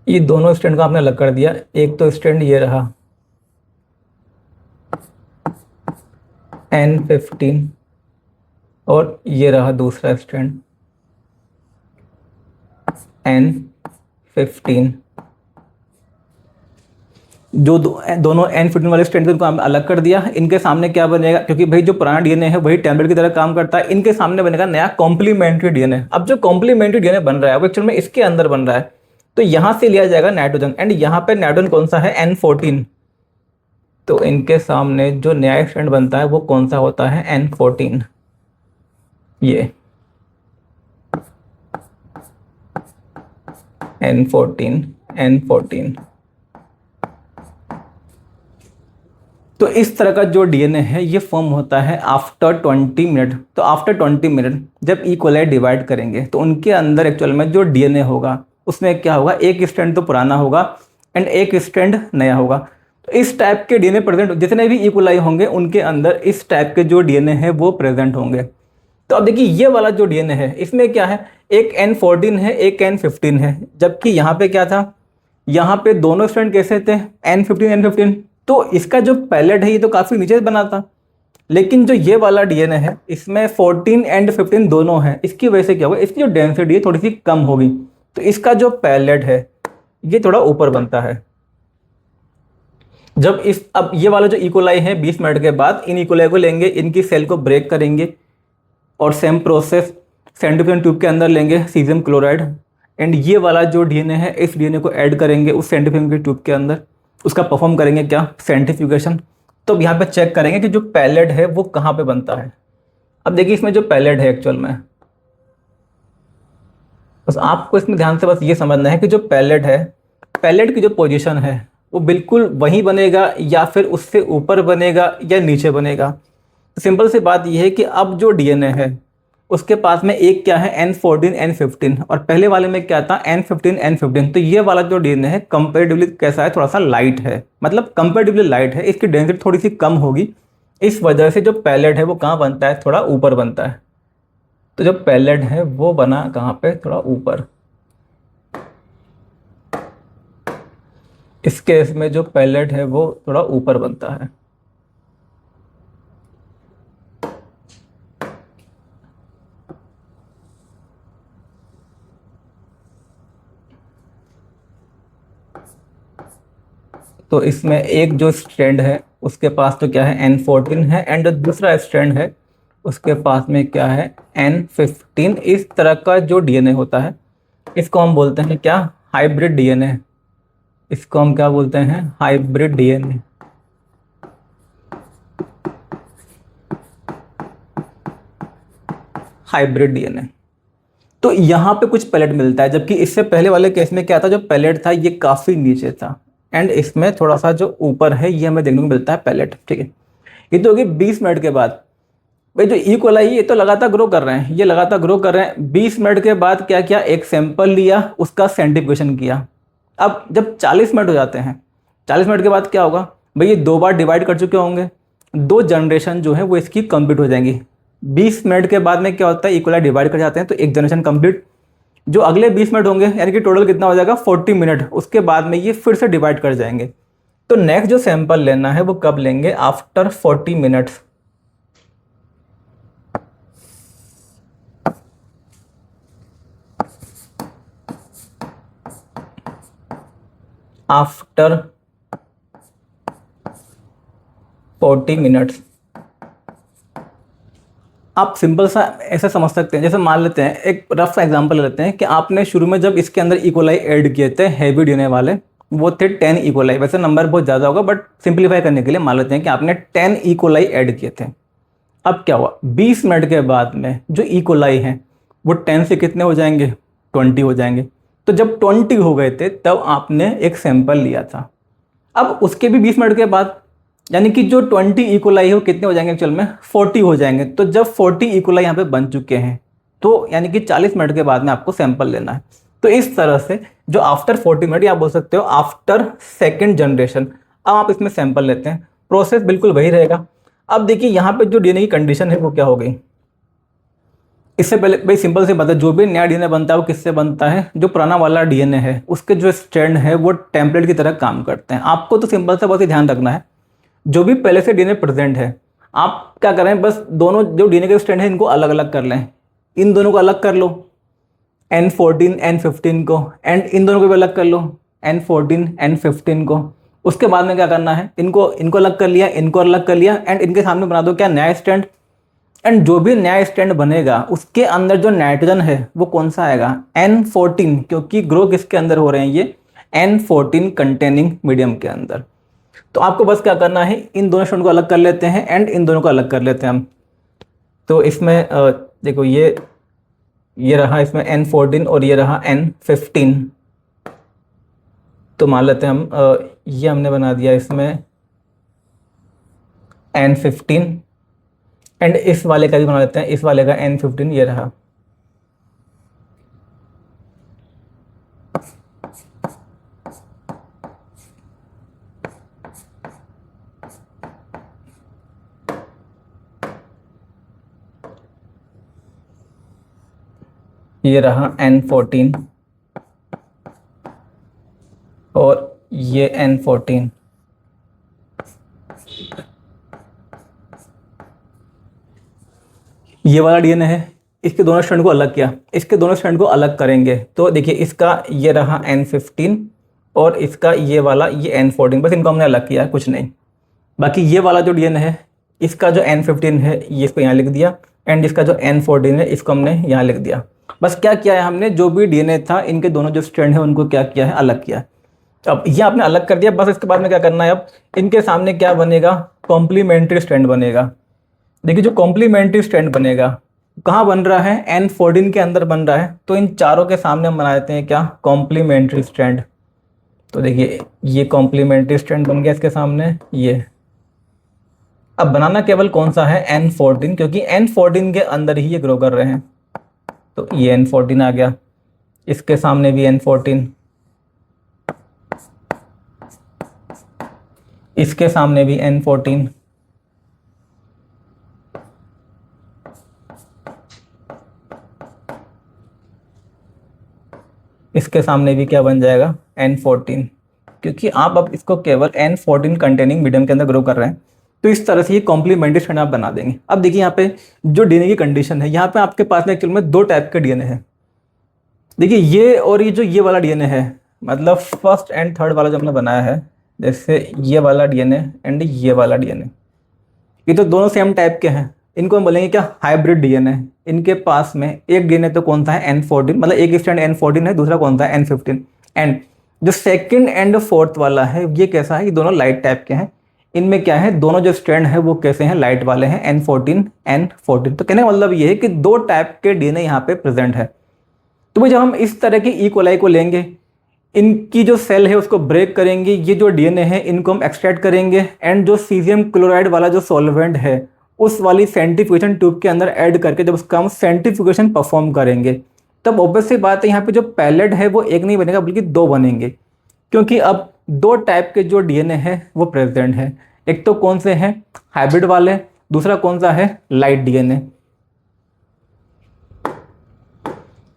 ये दोनों स्ट्रैंड को आपने अलग कर दिया। एक तो स्ट्रैंड ये रहा N15 और ये रहा दूसरा स्ट्रैंड N15। जो दोनों N15 वाले स्ट्रैंड को हम अलग कर दिया। इनके सामने क्या बनेगा, क्योंकि भाई जो पुराना डीएनए है वही टेम्पलेट की तरह काम करता है, इनके सामने बनेगा नया कॉम्प्लीमेंट्री डीएनए। अब जो कॉम्प्लीमेंट्री डीएनए बन रहा है वो एक्चुअल में इसके अंदर बन रहा है, तो यहां से लिया जाएगा नाइट्रोजन, एंड यहाँ पे नाइट्रोजन कौन सा है, N14। तो इनके सामने जो नया स्ट्रैंड बनता है वो कौन सा होता है, N14। ये N14। तो इस तरह का जो डीएनए है ये फॉर्म होता है आफ्टर 20 मिनट। तो आफ्टर 20 मिनट जब इक्वलाई डिवाइड करेंगे तो उनके अंदर एक्चुअल में जो डीएनए होगा उसमें क्या होगा, एक स्ट्रैंड तो पुराना होगा एंड एक स्ट्रैंड नया होगा। तो इस टाइप के डीएनए प्रेजेंट, जितने भी इक्वलाई होंगे उनके अंदर इस टाइप के जो डीएनए है वो प्रेजेंट होंगे। तो अब देखिए ये वाला जो डीएनए है इसमें क्या है, एक N14 है एक N15 है, जबकि यहाँ पे क्या था, यहाँ पे दोनों स्ट्रैंड कैसे थे, N15। तो इसका जो पैलेट है ये तो काफ़ी नीचे बना था, लेकिन जो ये वाला डीएनए है इसमें 14 एंड 15 दोनों हैं। इसकी वजह से क्या होगा, इसकी जो डेंसिटी है थोड़ी सी कम होगी, तो इसका जो पैलेट है ये थोड़ा ऊपर बनता है। जब अब ये वाला जो इकोलाई है 20 मिनट के बाद इन इकोलाई को लेंगे, इनकी सेल को ब्रेक करेंगे और सेम प्रोसेस सेंट्रीफ्यूजन ट्यूब के अंदर लेंगे सीजियम क्लोराइड, एंड ये वाला जो डीएनए है इस डीएनए को ऐड करेंगे उस सेंट्रीफ्यूजन के ट्यूब के अंदर, उसका परफॉर्म करेंगे क्या, सेंट्रीफ्यूगेशन। तो यहाँ पे चेक करेंगे कि जो पैलेट है वो कहाँ पे बनता है। अब देखिए इसमें जो पैलेट है एक्चुअल में, बस आपको इसमें ध्यान से बस ये समझना है कि जो पैलेट है, पैलेट की जो पोजीशन है वो बिल्कुल वहीं बनेगा या फिर उससे ऊपर बनेगा या नीचे बनेगा। सिंपल सी बात यह है कि अब जो डीएनए है उसके पास में एक क्या है, N14 N15, और पहले वाले में क्या था, N15 N15। तो ये वाला जो डीएनए है कंपेरेटिवली कैसा है, थोड़ा सा लाइट है, मतलब कंपेरेटिवली लाइट है, इसकी डेंसिटी थोड़ी सी कम होगी। इस वजह से जो पैलेट है वो कहाँ बनता है, थोड़ा ऊपर बनता है। तो जो पैलेट है वो बना कहाँ पे, थोड़ा ऊपर। इस केस में जो पैलेट है वो थोड़ा ऊपर बनता है। तो इसमें एक जो स्ट्रैंड है उसके पास तो क्या है, N14 है, एंड दूसरा स्ट्रैंड है उसके पास में क्या है, N15। इस तरह का जो डीएनए होता है इसको हम बोलते हैं क्या, हाइब्रिड डीएनए। इसको हम क्या बोलते हैं, हाइब्रिड डीएनए। Hybrid DNA. तो यहाँ पे कुछ पैलेट मिलता है, जबकि इससे पहले वाले केस में क्या था, जो पैलेट था ये काफ़ी नीचे था, एंड इसमें थोड़ा सा जो ऊपर है ये हमें देखने को मिलता है पैलेट। ठीक है, ये तो होगी 20 मिनट के बाद। भाई जो इक्वलाई ये तो लगातार ग्रो कर रहे हैं, ये लगातार ग्रो कर रहे हैं। 20 मिनट के बाद क्या किया, एक सैंपल लिया, उसका सेंट्रीफ्यूगेशन किया। अब जब 40 मिनट हो जाते हैं, 40 मिनट के बाद क्या होगा, भाई ये 2 बार डिवाइड कर चुके होंगे, 2 जनरेशन जो है वो इसकी कंप्लीट हो जाएंगी। 20 मिनट के बाद में क्या होता है, इक्वलाई डिवाइड कर जाते हैं तो एक जनरेशन कंप्लीट। जो अगले 20 मिनट होंगे यानी कि टोटल कितना हो जाएगा 40 मिनट, उसके बाद में ये फिर से डिवाइड कर जाएंगे। तो नेक्स्ट जो सैंपल लेना है वो कब लेंगे, आफ्टर 40 मिनट्स। आफ्टर 40 मिनट्स आप सिंपल सा ऐसा समझ सकते हैं, जैसे मान लेते हैं एक रफ सा एग्जांपल लेते हैं कि आपने शुरू में जब इसके अंदर इकोलाई ऐड किए थे हैवी डीएनए वाले, वो थे 10 इकोलाई, वैसे नंबर बहुत ज़्यादा होगा बट सिंप्लीफाई करने के लिए मान लेते हैं कि आपने 10 इकोलाई ऐड किए थे। अब क्या हुआ, 20 मिनट के बाद में जो इकोलाई हैं वो 10 से कितने हो जाएंगे, 20 हो जाएंगे। तो जब 20 हो गए थे तब आपने एक सैंपल लिया था। अब उसके भी 20 मिनट के बाद यानी कि जो 20 इकोलाई है वो कितने हो जाएंगे एक्चुअल में, 40 हो जाएंगे। तो जब 40 इकोलाई यहाँ पे बन चुके हैं तो यानी कि 40 मिनट के बाद में आपको सैंपल लेना है। तो इस तरह से जो आफ्टर 40 मिनट, या आप बोल सकते हो आफ्टर सेकेंड जनरेशन, अब आप इसमें सैंपल लेते हैं, प्रोसेस बिल्कुल वही रहेगा। अब देखिए यहाँ पे जो डीएनए की कंडीशन है वो क्या हो गई। इससे पहले भाई सिंपल से बता, जो भी नया डीएनए बनता है वो किससे बनता है, जो पुराना वाला डीएनए है उसके जो स्ट्रैंड है वो टेम्पलेट की तरह काम करते हैं। आपको तो सिंपल से बस ये ध्यान रखना है, जो भी पहले से डीएनए प्रेजेंट है आप क्या करें, बस दोनों जो डीएनए के स्ट्रैंड है इनको अलग अलग कर लें। इन दोनों को अलग कर लो N14 N15 को, एंड इन दोनों को भी अलग कर लो N14 N15 को। उसके बाद में क्या करना है, इनको अलग कर लिया, इनको अलग कर लिया, एंड इनके सामने बना दो क्या, नया स्टैंड। एंड जो भी नया स्टैंड बनेगा उसके अंदर जो नाइट्रोजन है वो कौन सा आएगा, N14, क्योंकि ग्रो किसके अंदर हो रहे हैं ये, N14 कंटेनिंग मीडियम के अंदर। तो आपको बस क्या करना है, इन दोनों स्टैंड को अलग कर लेते हैं एंड इन दोनों को अलग कर लेते हैं हम। तो इसमें देखो ये रहा इसमें N14 और ये रहा N15। तो मान लेते हैं हम ये हमने बना दिया इसमें N15, एंड इस वाले का भी बना लेते हैं, इस वाले का N15 ये रहा। ये रहा N14 और ये N14। ये वाला डीएनए है, इसके दोनों स्ट्रैंड को अलग किया, इसके दोनों स्ट्रैंड को अलग करेंगे तो देखिए इसका ये रहा N15 और इसका ये वाला ये N14, बस इनको हमने अलग किया, कुछ नहीं। बाकी ये वाला जो डीएनए है इसका जो N15 है ये इसको यहाँ लिख दिया, एंड इसका जो N14 है इसको हमने यहाँ लिख दिया। बस क्या किया है हमने, जो भी डीएनए था इनके दोनों जो स्ट्रैंड है उनको क्या किया है, अलग किया है। अब ये आपने अलग कर दिया, बस इसके बाद में क्या करना है, अब इनके सामने क्या बनेगा, कॉम्प्लीमेंट्री स्ट्रैंड बनेगा। देखिए जो कॉम्प्लीमेंट्री स्ट्रैंड बनेगा कहाँ बन रहा है, N14 के अंदर बन रहा है। तो इन चारों के सामने हम बना देते हैं क्या, कॉम्प्लीमेंट्री स्ट्रैंड। तो देखिए ये कॉम्प्लीमेंट्री स्ट्रैंड बन गया इसके सामने ये। अब बनाना केवल कौन सा है, N14, क्योंकि N14 के अंदर ही ये ग्रो कर रहे हैं। तो ये N14 आ गया, इसके सामने भी N14, इसके सामने भी N14, इसके सामने भी क्या बन जाएगा, N14, क्योंकि आप अब इसको केवल N14 कंटेनिंग मीडियम के अंदर ग्रो कर रहे हैं। तो इस तरह से ये कॉम्प्लीमेंट्री स्ट्रैंड आप बना देंगे। अब देखिए यहाँ पे जो डीएनए की कंडीशन है, यहाँ पे आपके पास में एक्चुअल में दो टाइप के डीएनए है। देखिए ये और ये जो ये वाला डीएनए है, मतलब फर्स्ट एंड थर्ड वाला जो हमने बनाया है, जैसे ये वाला डीएनए एंड ये वाला डीएनए, ये तो दोनों सेम टाइप के हैं, इनको हम बोलेंगे क्या, हाइब्रिड डीएनए। इनके पास में एक डीएनए तो कौन सा है, N14, मतलब एक स्ट्रैंड N14 है, दूसरा कौन सा है, N15। एंड जो सेकंड एंड फोर्थ वाला है ये कैसा है, ये दोनों लाइट टाइप के हैं। इनमें क्या है, दोनों जो स्ट्रैंड है वो कैसे हैं, लाइट वाले हैं, N14 N14। तो कहने का मतलब ये है कि दो टाइप के डीएनए यहाँ पे प्रेजेंट है। तो भाई जब हम इस तरह की इकोलाई को लेंगे, इनकी जो सेल है उसको ब्रेक करेंगे, ये जो डीएनए है इनको हम एक्सट्रैक्ट करेंगे, एंड जो सीजियम क्लोराइड वाला जो सॉल्वेंट है उस वाली सेंट्रीफ्यूगेशन ट्यूब के अंदर ऐड करके जब उसका हम सेंट्रीफ्यूगेशन परफॉर्म करेंगे, तब ऑब्वियस सी बात है यहाँ पे जो पैलेट है वो एक नहीं बनेगा बल्कि दो बनेंगे, क्योंकि अब दो टाइप के जो डीएनए है वो प्रेजेंट है। एक तो कौन से हैं, हाइब्रिड वाले, दूसरा कौन सा है, लाइट डीएनए।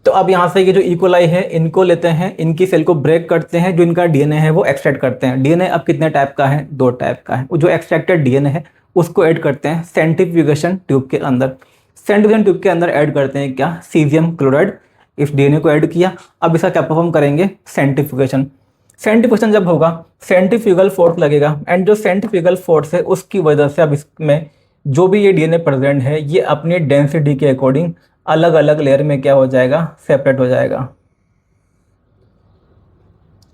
तो अब यहाँ से ये जो इकोलाई है इनको लेते हैं, इनकी सेल को ब्रेक करते हैं, जो इनका डीएनए है वो एक्सट्रैक्ट करते हैं। डीएनए अब कितने टाइप का है? 2 टाइप का है। वो जो एक्सट्रैक्टेड डीएनए है उसको ऐड करते हैं सेंट्रीफ्यूगेशन ट्यूब के अंदर। सेंट्रीफ्यूगेशन ट्यूब के अंदर ऐड करते हैं क्या? Caesium chloride. इस डीएनए को ऐड किया, अब इसका क्या परफॉर्म करेंगे? सेंट्रीफ्यूगेशन। सेंट्रीफ्यूगेशन जब होगा सेंट्रीफ्यूगल फोर्स लगेगा, एंड जो सेंट्रीफ्यूगल फोर्स है उसकी वजह से अब इसमें जो भी ये डीएनए प्रेजेंट है ये अपनी डेंसिटी के अकॉर्डिंग अलग अलग लेयर में क्या हो जाएगा? सेपरेट हो जाएगा।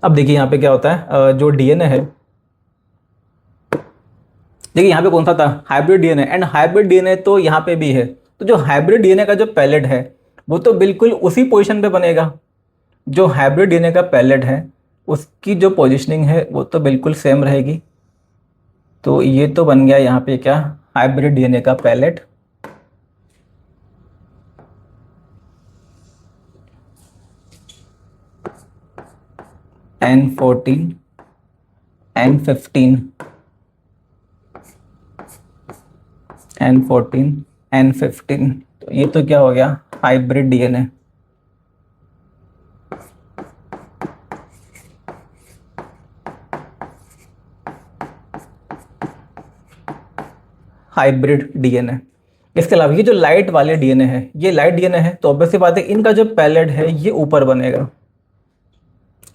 अब देखिए यहाँ पे क्या होता है, जो डीएनए है, देखिए यहाँ पे कौन सा था? Hybrid DNA. And hybrid DNA तो यहाँ पे भी है। तो जो हाइब्रिड डीएनए का जो पैलेट है वो तो बिल्कुल उसी पोजीशन पे बनेगा। जो हाइब्रिड डीएनए का पैलेट है उसकी जो पोजीशनिंग है वो तो बिल्कुल सेम रहेगी। तो ये तो बन गया यहाँ पे क्या? हाइब्रिड डीएनए का palette. N14, N15, N14, N15। तो ये तो क्या हो गया? Hybrid DNA. Hybrid DNA. इसके अलावा ये जो लाइट वाले डीएनए है, ये लाइट डीएनए है, तो ऑब्वियस सी बात है इनका जो पैलेट है ये ऊपर बनेगा।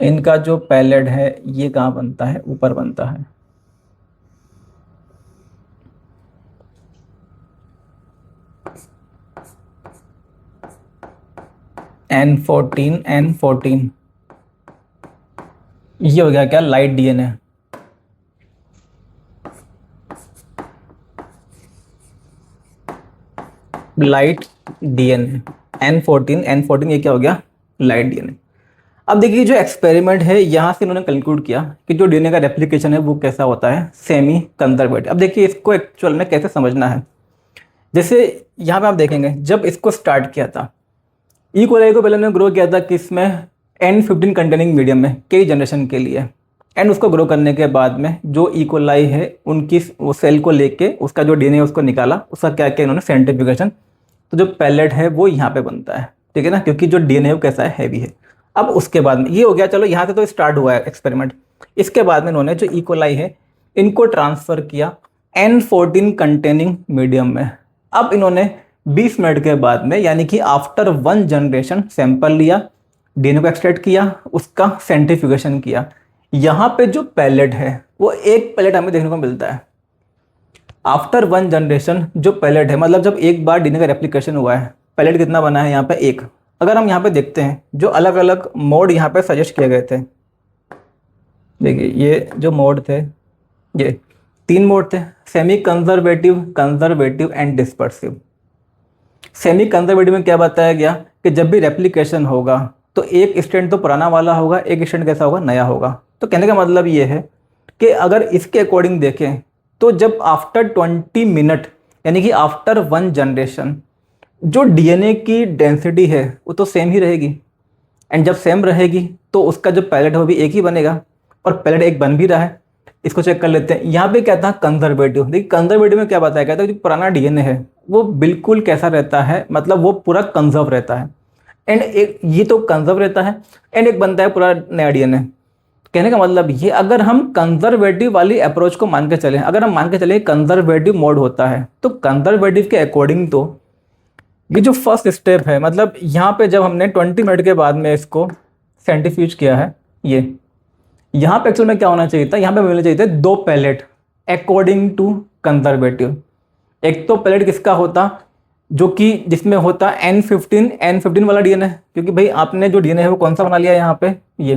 इनका जो पैलेट है ये कहाँ बनता है? ऊपर बनता है। N14, N14, ये हो गया क्या? Light DNA. Light DNA N14, N14, ये क्या हो गया? Light DNA. अब देखिए जो एक्सपेरिमेंट है यहाँ से इन्होंने कंक्लूड किया कि जो डीएनए का रेप्लिकेशन है वो कैसा होता है? Semi conservative. अब देखिए इसको एक्चुअल में कैसे समझना है। जैसे यहाँ पे आप देखेंगे जब इसको स्टार्ट किया था, ई कोलाई को पहले उन्होंने ग्रो किया था किसमें? N15 कंटेनिंग मीडियम में, कई जनरेशन के लिए। एंड उसको ग्रो करने के बाद में जो ई कोलाई है उनकी वो सेल को लेके उसका जो डीएनए उसको निकाला, उसका क्या किया इन्होंने? सेंट्रीफ्यूगेशन। तो जो पैलेट है वो यहाँ पे बनता है, ठीक है ना, क्योंकि जो डीएनए है वो कैसा है? हैवी है। अब उसके बाद में ये हो गया, चलो यहाँ से तो स्टार्ट हुआ है एक्सपेरिमेंट। इसके बाद में इन्होंने जो ई कोलाई है इनको ट्रांसफ़र किया N14 कंटेनिंग मीडियम में। अब इन्होंने 20 मिनट के बाद में, यानी कि आफ्टर 1 जनरेशन, सैंपल लिया, डीएनए को एक्सट्रैक्ट किया, उसका सेंट्रीफ्यूगेशन किया। यहाँ पे जो पैलेट है वो एक पैलेट हमें देखने को मिलता है। आफ्टर 1 जनरेशन जो पैलेट है, मतलब जब एक बार डीएनए का रेप्लिकेशन हुआ है, पैलेट कितना बना है यहाँ पे? 1। अगर हम यहाँ पे देखते हैं जो अलग अलग मोड यहाँ पे सजेस्ट किए गए थे, देखिए ये जो मोड थे ये 3 मोड थे, semi conservative, conservative and dispersive. Semi conservative में क्या बताया गया कि जब भी रेप्लिकेशन होगा तो एक स्ट्रैंड तो पुराना वाला होगा, एक स्ट्रैंड कैसा होगा? नया होगा। तो कहने का मतलब ये है कि अगर इसके अकॉर्डिंग देखें तो जब आफ्टर 20 मिनट, यानी कि आफ्टर 1 जनरेशन, जो डीएनए की डेंसिटी है वो तो सेम ही रहेगी। एंड जब सेम रहेगी तो उसका जो पैलेट है वो भी एक ही बनेगा, और पैलेट एक बन भी रहा है। इसको चेक कर लेते हैं। यहाँ पे क्या था? कंजर्वेटिव। देखिए कंजर्वेटिव में क्या बताया गया था? जो पुराना डीएनए है वो बिल्कुल कैसा रहता है? मतलब वो पूरा कंजर्व रहता है। एंड एक ये तो कंजर्व रहता है, एंड एक बनता है पूरा नया डीएनए। कहने का मतलब ये, अगर हम कंजर्वेटिव वाली अप्रोच को मान के चलें, अगर हम मान के चलें कंजर्वेटिव मोड होता है, तो कंजर्वेटिव के अकॉर्डिंग तो ये जो फर्स्ट स्टेप है, मतलब यहाँ पे जब हमने 20 मिनट के बाद में इसको सेंट्रीफ्यूज किया है, ये यहाँ पे एक्चुअल में क्या होना चाहिए था? यहाँ पे मिलना चाहिए थे 2 पैलेट अकॉर्डिंग टू कंजर्वेटिव। एक तो पैलेट किसका होता? जो कि जिसमें होता N15 वाला डीएनए, क्योंकि भाई आपने जो डीएनए है वो कौन सा बना लिया यहाँ पे? ये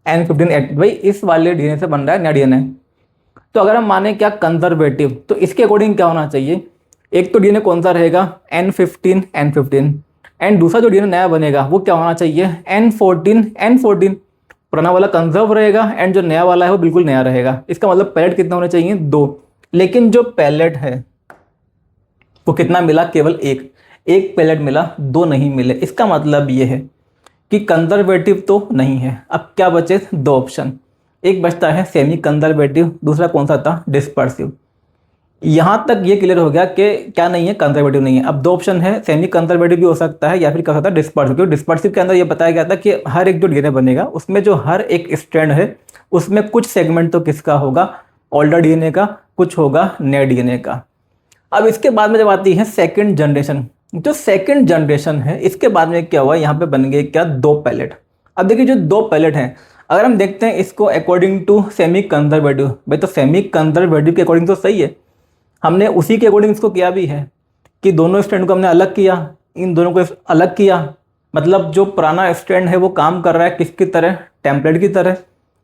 N15, भाई इस वाले डीएनए से बन रहा है नया डीएनए। तो अगर हम माने क्या? कंजर्वेटिव, तो इसके अकॉर्डिंग क्या होना चाहिए? एक तो डीएनए कौन सा रहेगा? N15, एंड दूसरा जो डीएनए नया बनेगा वो क्या होना चाहिए? N14। पुराना वाला कंजर्व रहेगा, एंड जो नया वाला है वो बिल्कुल नया रहेगा। इसका मतलब पैलेट कितने होने चाहिए? 2। लेकिन जो पैलेट है वो कितना मिला? केवल एक पैलेट मिला, 2 नहीं मिले। इसका मतलब ये है कि कंजर्वेटिव तो नहीं है। अब क्या बचे? 2 ऑप्शन। एक बचता है सेमी कंजर्वेटिव, दूसरा कौन सा था? डिस्पर्सिव। यहाँ तक ये क्लियर हो गया कि क्या नहीं है, कंजर्वेटिव नहीं है। अब दो ऑप्शन है, सेमी कंजर्वेटिव भी हो सकता है या फिर क्या होता है डिस्पर्सिव। क्योंकि डिस्पर्सिव के अंदर ये बताया गया था कि हर एक जो डीएनए बनेगा उसमें जो हर एक स्ट्रैंड है उसमें कुछ सेगमेंट तो किसका होगा, ओल्डर डीएनए का, कुछ होगा नए डीएनए का। अब इसके बाद में जब आती है सेकंड जनरेशन, जो सेकंड जनरेशन है इसके बाद में क्या हुआ, यहाँ पे बन गए क्या, दो पैलेट। अब देखिए जो दो पैलेट हैं, अगर हम देखते हैं इसको अकॉर्डिंग टू सेमी कंजर्वेटिव, भाई तो सेमी कंजर्वेटिव के अकॉर्डिंग तो सही है, हमने उसी के अकॉर्डिंग इसको किया भी है कि दोनों स्ट्रैंड को हमने अलग किया, इन दोनों को अलग किया, मतलब जो पुराना स्ट्रैंड है वो काम कर रहा है किसकी तरह, टेम्पलेट की तरह,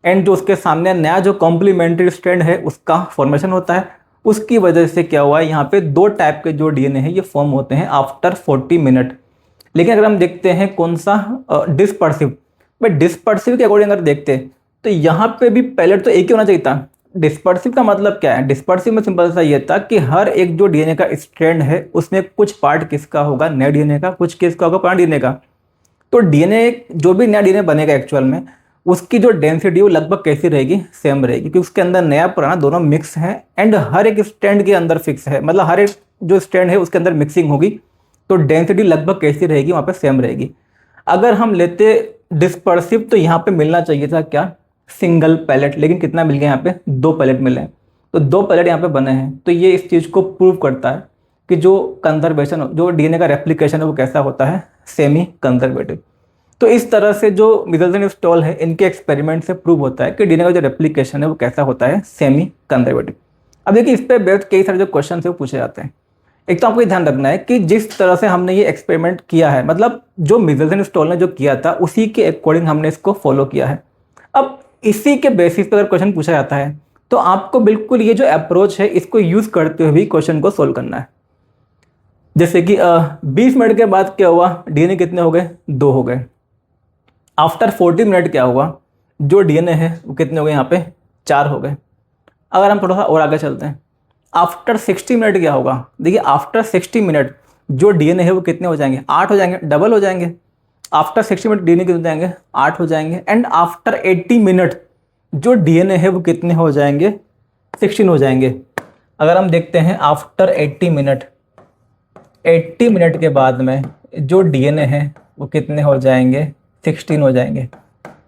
एंड जो उसके सामने नया जो कॉम्प्लीमेंट्री स्ट्रैंड है उसका फॉर्मेशन होता है। उसकी वजह से क्या हुआ है, यहाँ पे दो टाइप के जो डीएनए है ये फॉर्म होते हैं आफ्टर 40 मिनट। लेकिन अगर हम देखते हैं कौन सा, डिस्पर्सिव, भाई डिस्पर्सिव के अकॉर्डिंग अगर देखते हैं तो यहाँ पे भी पैलेट तो एक ही होना चाहिए था। डिस्पर्सिव का मतलब क्या है, डिस्पर्सिव में सिंपल सा ये था कि हर एक जो डीएनए का स्ट्रैंड है उसमें कुछ पार्ट किसका होगा, नए डीएनए का, कुछ किसका होगा, पुराने डीएनए का। तो डीएनए जो भी नया डीएनए बनेगा एक्चुअल में उसकी जो डेंसिटी वो लगभग कैसी रहेगी, सेम रहेगी, क्योंकि उसके अंदर नया पुराना दोनों मिक्स है एंड हर एक स्ट्रैंड के अंदर फिक्स है, मतलब हर एक जो स्ट्रैंड है उसके अंदर मिक्सिंग होगी, तो डेंसिटी लगभग कैसी रहेगी, वहाँ पे सेम रहेगी। अगर हम लेते डिस्पर्सिव तो यहाँ पे मिलना चाहिए था क्या, सिंगल पैलेट, लेकिन कितना मिल गया, यहाँ पे दो पैलेट मिले हैं। तो दो पैलेट यहाँ पे बने हैं, तो ये इस चीज़ को प्रूव करता है कि जो कंजर्वेशन, जो डीएनए का रेप्लिकेशन है वो कैसा होता है, सेमी कंजर्वेटिव। तो इस तरह से जो मिचेल्सन स्टॉल है इनके एक्सपेरिमेंट से प्रूव होता है कि डीएनए का जो रेप्लिकेशन है वो कैसा होता है, सेमी कंजर्वेटिव। अब देखिए इस पर बेस्ड कई सारे जो क्वेश्चन है वो पूछे जाते हैं। एक तो आपको ध्यान रखना है कि जिस तरह से हमने ये एक्सपेरिमेंट किया है, मतलब जो मिचेल्सन स्टॉल ने जो किया था उसी के अकॉर्डिंग हमने इसको फॉलो किया है। अब इसी के बेसिस पर अगर क्वेश्चन पूछा जाता है तो आपको बिल्कुल ये जो अप्रोच है इसको यूज करते हुए भी क्वेश्चन को सोल्व करना है। जैसे कि 20 मिनट के बाद क्या हुआ, डीएनए कितने हो गए, 2 हो गए। आफ्टर 40 मिनट क्या हुआ, जो डीएनए है वो कितने हो गए, यहाँ पे 4 हो गए। अगर हम थोड़ा सा और आगे चलते हैं, आफ्टर 60 मिनट क्या होगा, देखिए आफ्टर 60 मिनट जो डीएनए है वो कितने हो जाएंगे, 8 हो जाएंगे, डबल हो जाएंगे। आफ्टर 60 मिनट डीएनए कितने हो जाएंगे, 8 हो जाएंगे। एंड आफ्टर 80 मिनट जो डीएनए है वो कितने हो जाएंगे, 16 हो जाएंगे। अगर हम देखते हैं आफ्टर 80 मिनट, 80 मिनट के बाद में जो डीएनए है वो कितने हो जाएंगे, 16 हो जाएंगे,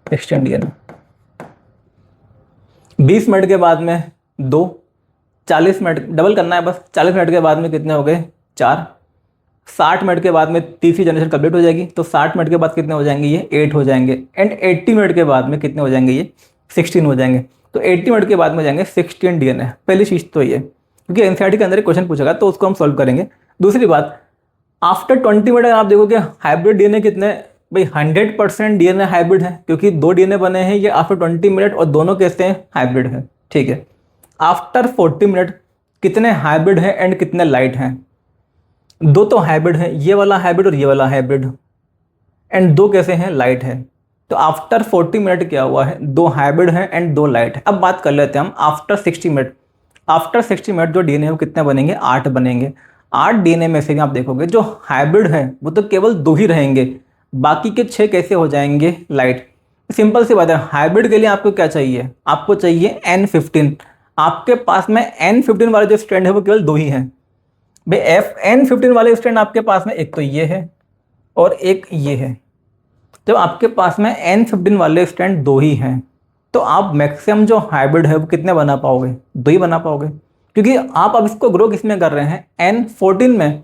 16 डीएनए। 20 मिनट के बाद में 2, 40 मिनट डबल करना है बस, 40 मिनट के बाद में कितने हो गए, 4। 60 मिनट के बाद में तीसरी जनरेशन कंप्लीट हो जाएगी, तो 60 मिनट के बाद कितने हो जाएंगे, ये 8 हो जाएंगे। एंड 80 मिनट के बाद में कितने हो जाएंगे, ये 16 हो जाएंगे। तो 80 मिनट के बाद में जाएंगे 16 डीएनए। पहली चीज़ तो ये, क्योंकि एनसीईआरटी के अंदर एक क्वेश्चन पूछेगा तो उसको हम सॉल्व करेंगे। दूसरी बात, आफ्टर 20 मिनट आप देखोगे हाइब्रिड डीएनए कितने, भाई 100% डीएनए हाइब्रिड है, क्योंकि 2 डीएनए बने हैं ये आफ्टर 20 मिनट और दोनों कैसे हैं, हाइब्रिड है, ठीक है। आफ्टर 40 मिनट कितने हाइब्रिड है एंड कितने लाइट हैं, 2 तो हाइब्रिड है, ये वाला हाइब्रिड और ये वाला हाइब्रिड, एंड 2 कैसे हैं, लाइट है। तो आफ्टर 40 मिनट क्या हुआ है, 2 हाइब्रिड है एंड 2 लाइट है। अब बात कर लेते हैं हम आफ्टर 60 मिनट। आफ्टर 60 मिनट जो डीएनए है वो कितने बनेंगे, 8 बनेंगे। 8 डीएनए में से भी आप देखोगे जो हाइब्रिड है वो तो केवल 2 ही रहेंगे, बाकी के 6 कैसे हो जाएंगे, लाइट। सिंपल सी बात है, हाइब्रिड के लिए आपको क्या चाहिए, आपको चाहिए N15। आपके पास में N15 वाले जो स्ट्रैंड है वो केवल 2 ही हैं भाई। N15 वाले स्ट्रैंड आपके पास में एक तो ये है और एक ये है। जब आपके पास में N15 वाले स्ट्रैंड 2 ही हैं तो आप मैक्सिमम जो हाइब्रिड है वो कितने बना पाओगे, 2 ही बना पाओगे, क्योंकि आप अब इसको ग्रो किस में कर रहे हैं, N14 में।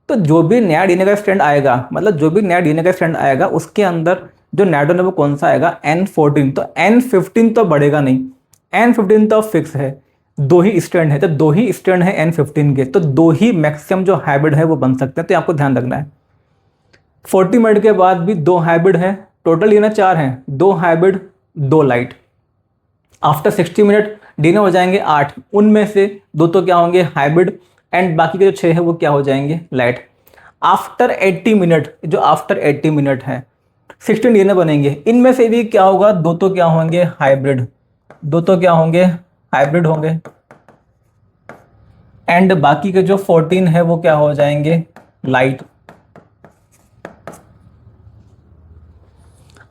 तो जो भी नया डीएनए का स्ट्रैंड आएगा, मतलब जो भी नया डीएनए का स्ट्रैंड आएगा उसके अंदर जो नाइट्रोजन है वो कौन सा आएगा, N14। तो N15 तो बढ़ेगा नहीं, N15 तो फिक्स है, 2 ही स्ट्रैंड है। तो 2 ही स्ट्रैंड है N15 के, तो 2 ही मैक्सिमम जो हाइब्रिड है वो बन सकते हैं। तो आपको ध्यान रखना है 40 मिनट के बाद भी 2 हाइब्रिड है, टोटल ये ना 4 हैं, 2 hybrid 2 light. After 60 minute DNA हो जाएंगे 8, उनमें से 2 तो क्या होंगे, हाइब्रिड, एंड बाकी के जो 6 है वो क्या हो जाएंगे, लाइट। आफ्टर 80 मिनट, जो आफ्टर 80 मिनट है 16 डीएनए बनेंगे, इनमें से भी क्या होगा, 2 तो क्या होंगे, हाइब्रिड, 2 तो क्या होंगे, हाइब्रिड होंगे, एंड बाकी के जो 14 है वो क्या हो जाएंगे, लाइट।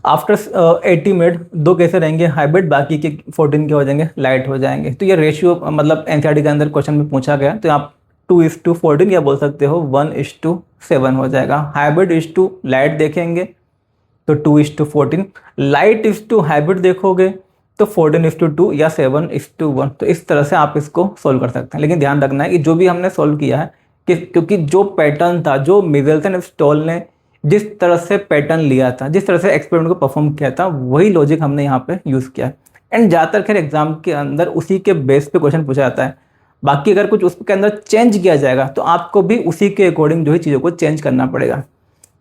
आफ्टर 80 मिनट 2 कैसे रहेंगे हाइब्रिड, बाकी के 14 के हो जाएंगे लाइट हो जाएंगे। तो ये रेशियो मतलब एनसीईआरटी के अंदर क्वेश्चन में पूछा गया, तो आप 2:14 या बोल सकते हो 1:7 हो जाएगा। हाइब्रिड इज टू लाइट देखेंगे तो 2:14, लाइट इज टू हाइब्रिड देखोगे तो 14:2 या 7:1। तो इस तरह से आप इसको सोल्व कर सकते हैं। लेकिन ध्यान रखना है कि जो भी हमने सोल्व किया है कि क्योंकि जो पैटर्न था, जो मिचेल्सन स्टॉल ने जिस तरह से पैटर्न लिया था, जिस तरह से एक्सपेरिमेंट को परफॉर्म किया था, वही लॉजिक हमने यहाँ पे यूज़ किया है। एंड ज़्यादातर खैर एग्जाम के अंदर उसी के बेस पे क्वेश्चन पूछा जाता है। बाकी अगर कुछ उसके अंदर चेंज किया जाएगा तो आपको भी उसी के अकॉर्डिंग जो है चीज़ों को चेंज करना पड़ेगा।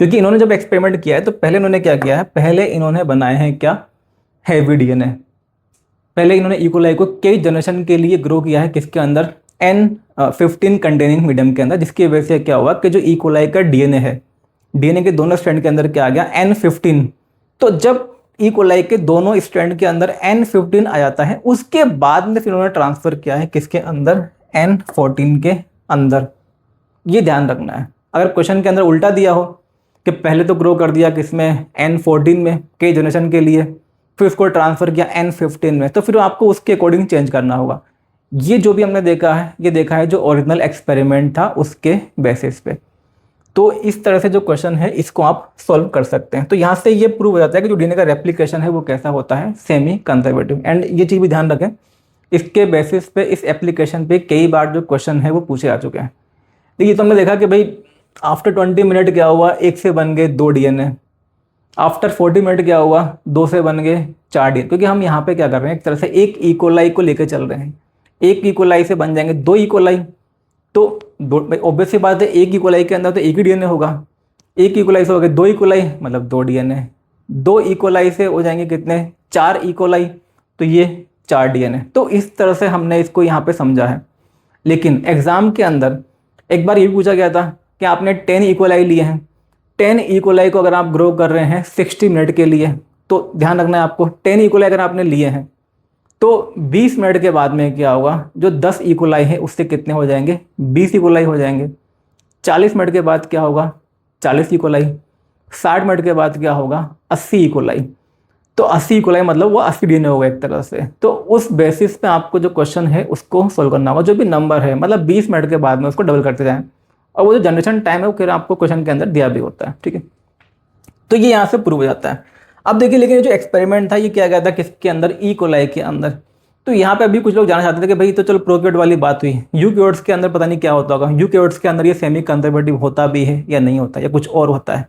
क्योंकि इन्होंने जब एक्सपेरिमेंट किया है तो पहले इन्होंने क्या किया है, पहले इन्होंने बनाए हैं क्या, हैवी डीएनए। पहले इन्होंने इकोलाई को कई जनरेशन के लिए ग्रो किया है किसके अंदर, N15 कंटेनिंग मीडियम के अंदर, जिसकी वजह से क्या हुआ कि जो इकोलाई का डीएनए है, डीएनए के दोनों स्ट्रैंड के अंदर क्या आ गया, N15। तो जब इकोलाई के दोनों स्ट्रैंड के अंदर N15 आ जाता है, उसके बाद में फिर उन्होंने ट्रांसफर किया है किसके अंदर, N14 के अंदर। ये ध्यान रखना है। अगर क्वेश्चन के अंदर उल्टा दिया हो कि पहले तो ग्रो कर दिया किसमें, N14 में कई जनरेशन के लिए, फिर उसको ट्रांसफर किया N15 में, तो फिर आपको उसके अकॉर्डिंग चेंज करना होगा। ये जो भी हमने देखा है, ये देखा है जो ओरिजिनल एक्सपेरिमेंट था उसके बेसिस पे। तो इस तरह से जो क्वेश्चन है इसको आप सॉल्व कर सकते हैं। तो यहाँ से ये प्रूव हो जाता है कि जो डीएनए का रेप्लिकेशन है वो कैसा होता है, सेमी कंजर्वेटिव। एंड ये चीज़ भी ध्यान रखें, इसके बेसिस पे, इस एप्लीकेशन पे कई बार जो क्वेश्चन है वो पूछे आ चुके हैं। देखिए तो हमने देखा कि भाई आफ्टर 20 मिनट क्या हुआ, 1 से बन गए 2 डीएनए। आफ्टर 40 मिनट क्या हुआ, 2 से बन गए 4 डीएनए। क्योंकि हम यहाँ पे क्या कर रहे हैं, एक तरह से एक इकोलाई को लेकर चल रहे हैं। एक इकोलाई से बन जाएंगे 2 इकोलाई, तो ऑब्वियस सी बात है एक इकोलाई के अंदर तो एक ही डीएनए होगा। एक इकोलाई से हो गए 2 इकोलाई, मतलब 2 डीएनए। 2 इकोलाई से हो जाएंगे कितने, 4 इकोलाई, तो ये 4 डीएनए। तो इस तरह से हमने इसको यहाँ पे समझा है। लेकिन एग्जाम के अंदर एक बार ये भी पूछा गया था कि आपने 10 इकोलाई लिए हैं, 10 इकोलाई को अगर आप ग्रो कर रहे हैं 60 मिनट के लिए, तो ध्यान रखना है आपको, 10 इकोलाई अगर आपने लिए हैं तो 20 मिनट के बाद में क्या होगा, जो 10 इकोलाई है उससे कितने हो जाएंगे, 20 इकोलाई हो जाएंगे। 40 मिनट के बाद क्या होगा, 40 इकोलाई। 60 मिनट के बाद क्या होगा, 80 इकोलाई। तो 80 इकोलाई मतलब वो 80 डीएनए होगा एक तरह से। तो उस बेसिस पे आपको जो क्वेश्चन है उसको सोल्व करना होगा। जो भी नंबर है मतलब 20 मिनट के बाद में उसको डबल करते जाएं, और वो जो जनरेशन टाइम है वो फिर आपको क्वेश्चन के अंदर दिया भी होता है। ठीक है, तो ये यहाँ से प्रूव हो जाता है। अब देखिए, लेकिन ये जो एक्सपेरिमेंट था ये किया गया था किसके अंदर, इकोलाई के अंदर। तो यहाँ पे अभी कुछ लोग जानना चाहते थे कि भाई तो चलो प्रोकैरियोट वाली बात हुई, यूकैरियोट्स के अंदर पता नहीं क्या होता होगा, यूकैरियोट्स के अंदर ये सेमी कंजर्वेटिव होता भी है या नहीं होता, या कुछ और होता है।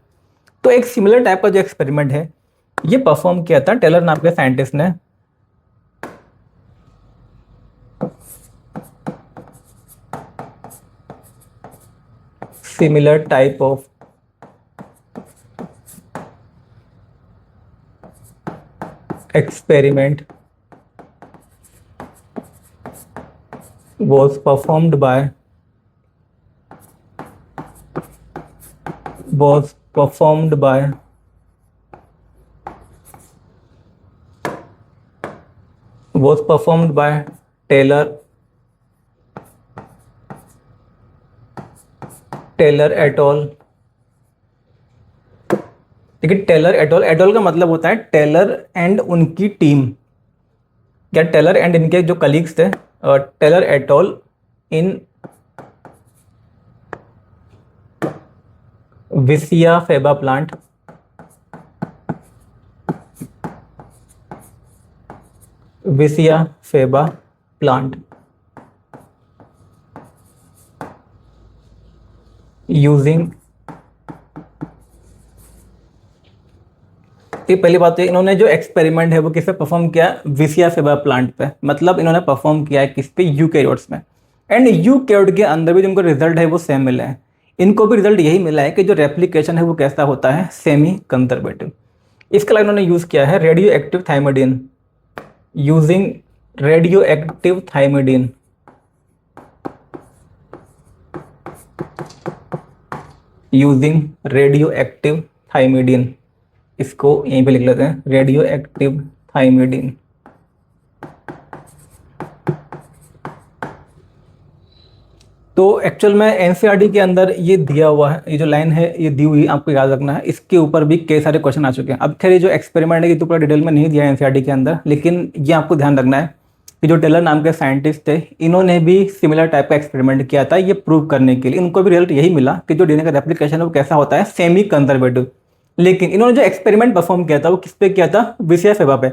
तो एक सिमिलर टाइप का जो एक्सपेरिमेंट है ये परफॉर्म किया था टेलर नाम के साइंटिस्ट ने। Similar type of experiment was performed by Taylor et al. देखिए टेलर एटोल का मतलब होता है टेलर एंड उनकी टीम, या टेलर एंड इनके जो कलीग्स थे, Taylor et al in Vicia faba plant, Vicia faba plant using. पहली बात है, इन्होंने जो एक्सपेरिमेंट है वो किस पे परफॉर्म किया, विसिया फेबा प्लांट पे। मतलब इन्होंने परफॉर्म किया है किस पे, यूकैरियोट्स में। एंड यूकैरियोट के अंदर भी जो इनको रिजल्ट है वो सेम मिला है। इनको भी रिजल्ट यही मिला है कि जो रेप्लिकेशन है वो कैसा होता है, सेमी कंजर्वेटिव। इसके लिए इन्होंने यूज़ किया है radio active thymidine, using radio active thymidine. Using radio active thymidine, इसको यहीं पे लिख लेते हैं, रेडियो एक्टिव थाइमिडीन। तो एक्चुअल में एनसीईआरटी के अंदर ये दिया हुआ है, ये जो लाइन है ये दी हुई, आपको याद रखना है। इसके ऊपर भी कई सारे क्वेश्चन आ चुके हैं। अब खैर ये जो एक्सपेरिमेंट है ये तो पूरा डिटेल में नहीं दिया है एनसीईआरटी के अंदर, लेकिन ये आपको ध्यान रखना है कि जो टेलर नाम के साइंटिस्ट थे, इन्होंने भी सिमिलर टाइप का एक्सपेरिमेंट किया था ये प्रूव करने के लिए। इनको भी रिजल्ट यही मिला कि जो डीएनए का रेप्लिकेशन है वो कैसा होता है, सेमी कंजर्वेटिव। लेकिन इन्होंने जो एक्सपेरिमेंट परफॉर्म किया था वो किस पे किया था, विसिया फेबा पे।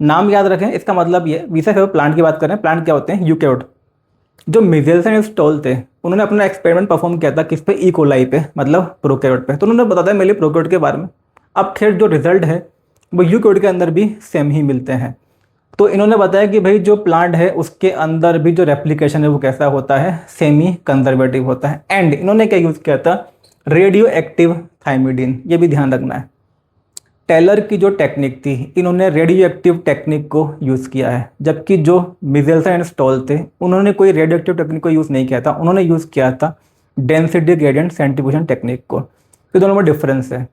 नाम याद रखें, इसका मतलब ये विसिया फेबा प्लांट की बात करें। प्लांट क्या होते हैं, यूकैरियोट। जो मिजेल्सन स्टॉल थे उन्होंने अपना एक्सपेरिमेंट परफॉर्म किया था किस पे, ई कोलाई पे, मतलब प्रोकैरियोट पे। तो उन्होंने बताया मेरे प्रोकैरियोट के बारे में। अब खैर जो रिजल्ट है वो यूकैरियोट के अंदर भी सेम ही मिलते हैं। तो इन्होंने बताया कि भाई जो प्लांट है उसके अंदर भी जो रेप्लिकेशन है वो कैसा होता है, सेमी कंजर्वेटिव होता है। एंड इन्होंने क्या यूज़ किया था, रेडियो एक्टिव थाइमिडीन। ये भी ध्यान रखना है। टेलर की जो टेक्निक थी, इन्होंने रेडियो एक्टिव टेक्निक को यूज़ किया है, जबकि जो मिजेल्सन एंड स्टॉल थे उन्होंने कोई रेडियो एक्टिव टेक्निक को यूज़ नहीं किया था। उन्होंने यूज़ किया था डेंसिटी ग्रेडियंट सेंट्रीफ्यूजन टेक्निक को। तो दोनों में डिफरेंस है।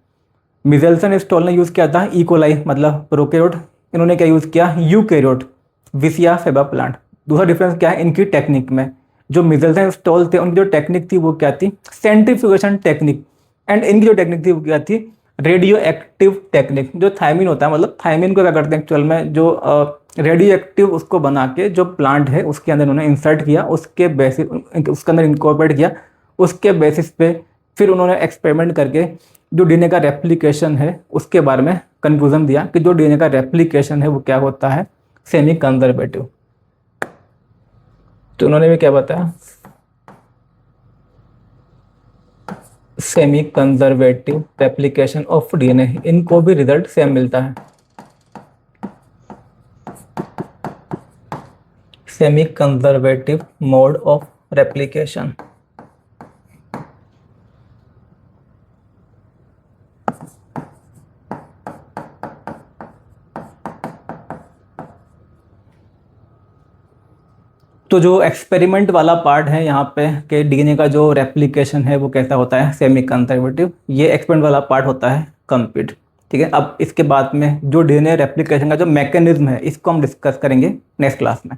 मिजेल्सन स्टॉल ने यूज़ किया था ई कोलाई मतलब प्रोकैरियोट, इन्होंने क्या यूज़ किया, यूकैरियोट विसिया फेबा प्लांट। दूसरा डिफरेंस क्या है इनकी टेक्निक में। जो मिजेल्सन स्टॉल थे उनकी जो टेक्निक थी वो क्या थी, सेंट्रीफ्यूगेशन टेक्निक। एंड इनकी जो टेक्निक थी वो क्या थी, रेडियो एक्टिव टेक्निक। जो थायमिन होता है, मतलब थायमिन को क्या करते हैं एक्चुअल में, जो रेडियो एक्टिव उसको बना के जो प्लांट है उसके अंदर उन्होंने इंसर्ट किया, उसके बेसिस उसके अंदर इनकॉर्पोरेट किया। उसके बेसिस पे फिर उन्होंने एक्सपेरिमेंट करके जो डीएनए का रेप्लिकेशन है उसके बारे में कंक्लूजन दिया कि जो डीएनए का रेप्लिकेशन है वो क्या होता है, सेमी कंजर्वेटिव। तो उन्होंने भी क्या बताया, semi conservative replication of DNA. इनको भी रिजल्ट सेम मिलता है, semi conservative mode of replication. तो जो एक्सपेरिमेंट वाला पार्ट है यहाँ पे कि डीएनए का जो रेप्लिकेशन है वो कैसा होता है, सेमी कंजर्वेटिव, ये एक्सपेरिमेंट वाला पार्ट होता है कंप्लीट। ठीक है, अब इसके बाद में जो डीएनए रेप्लिकेशन का जो मैकेनिज्म है इसको हम डिस्कस करेंगे नेक्स्ट क्लास में।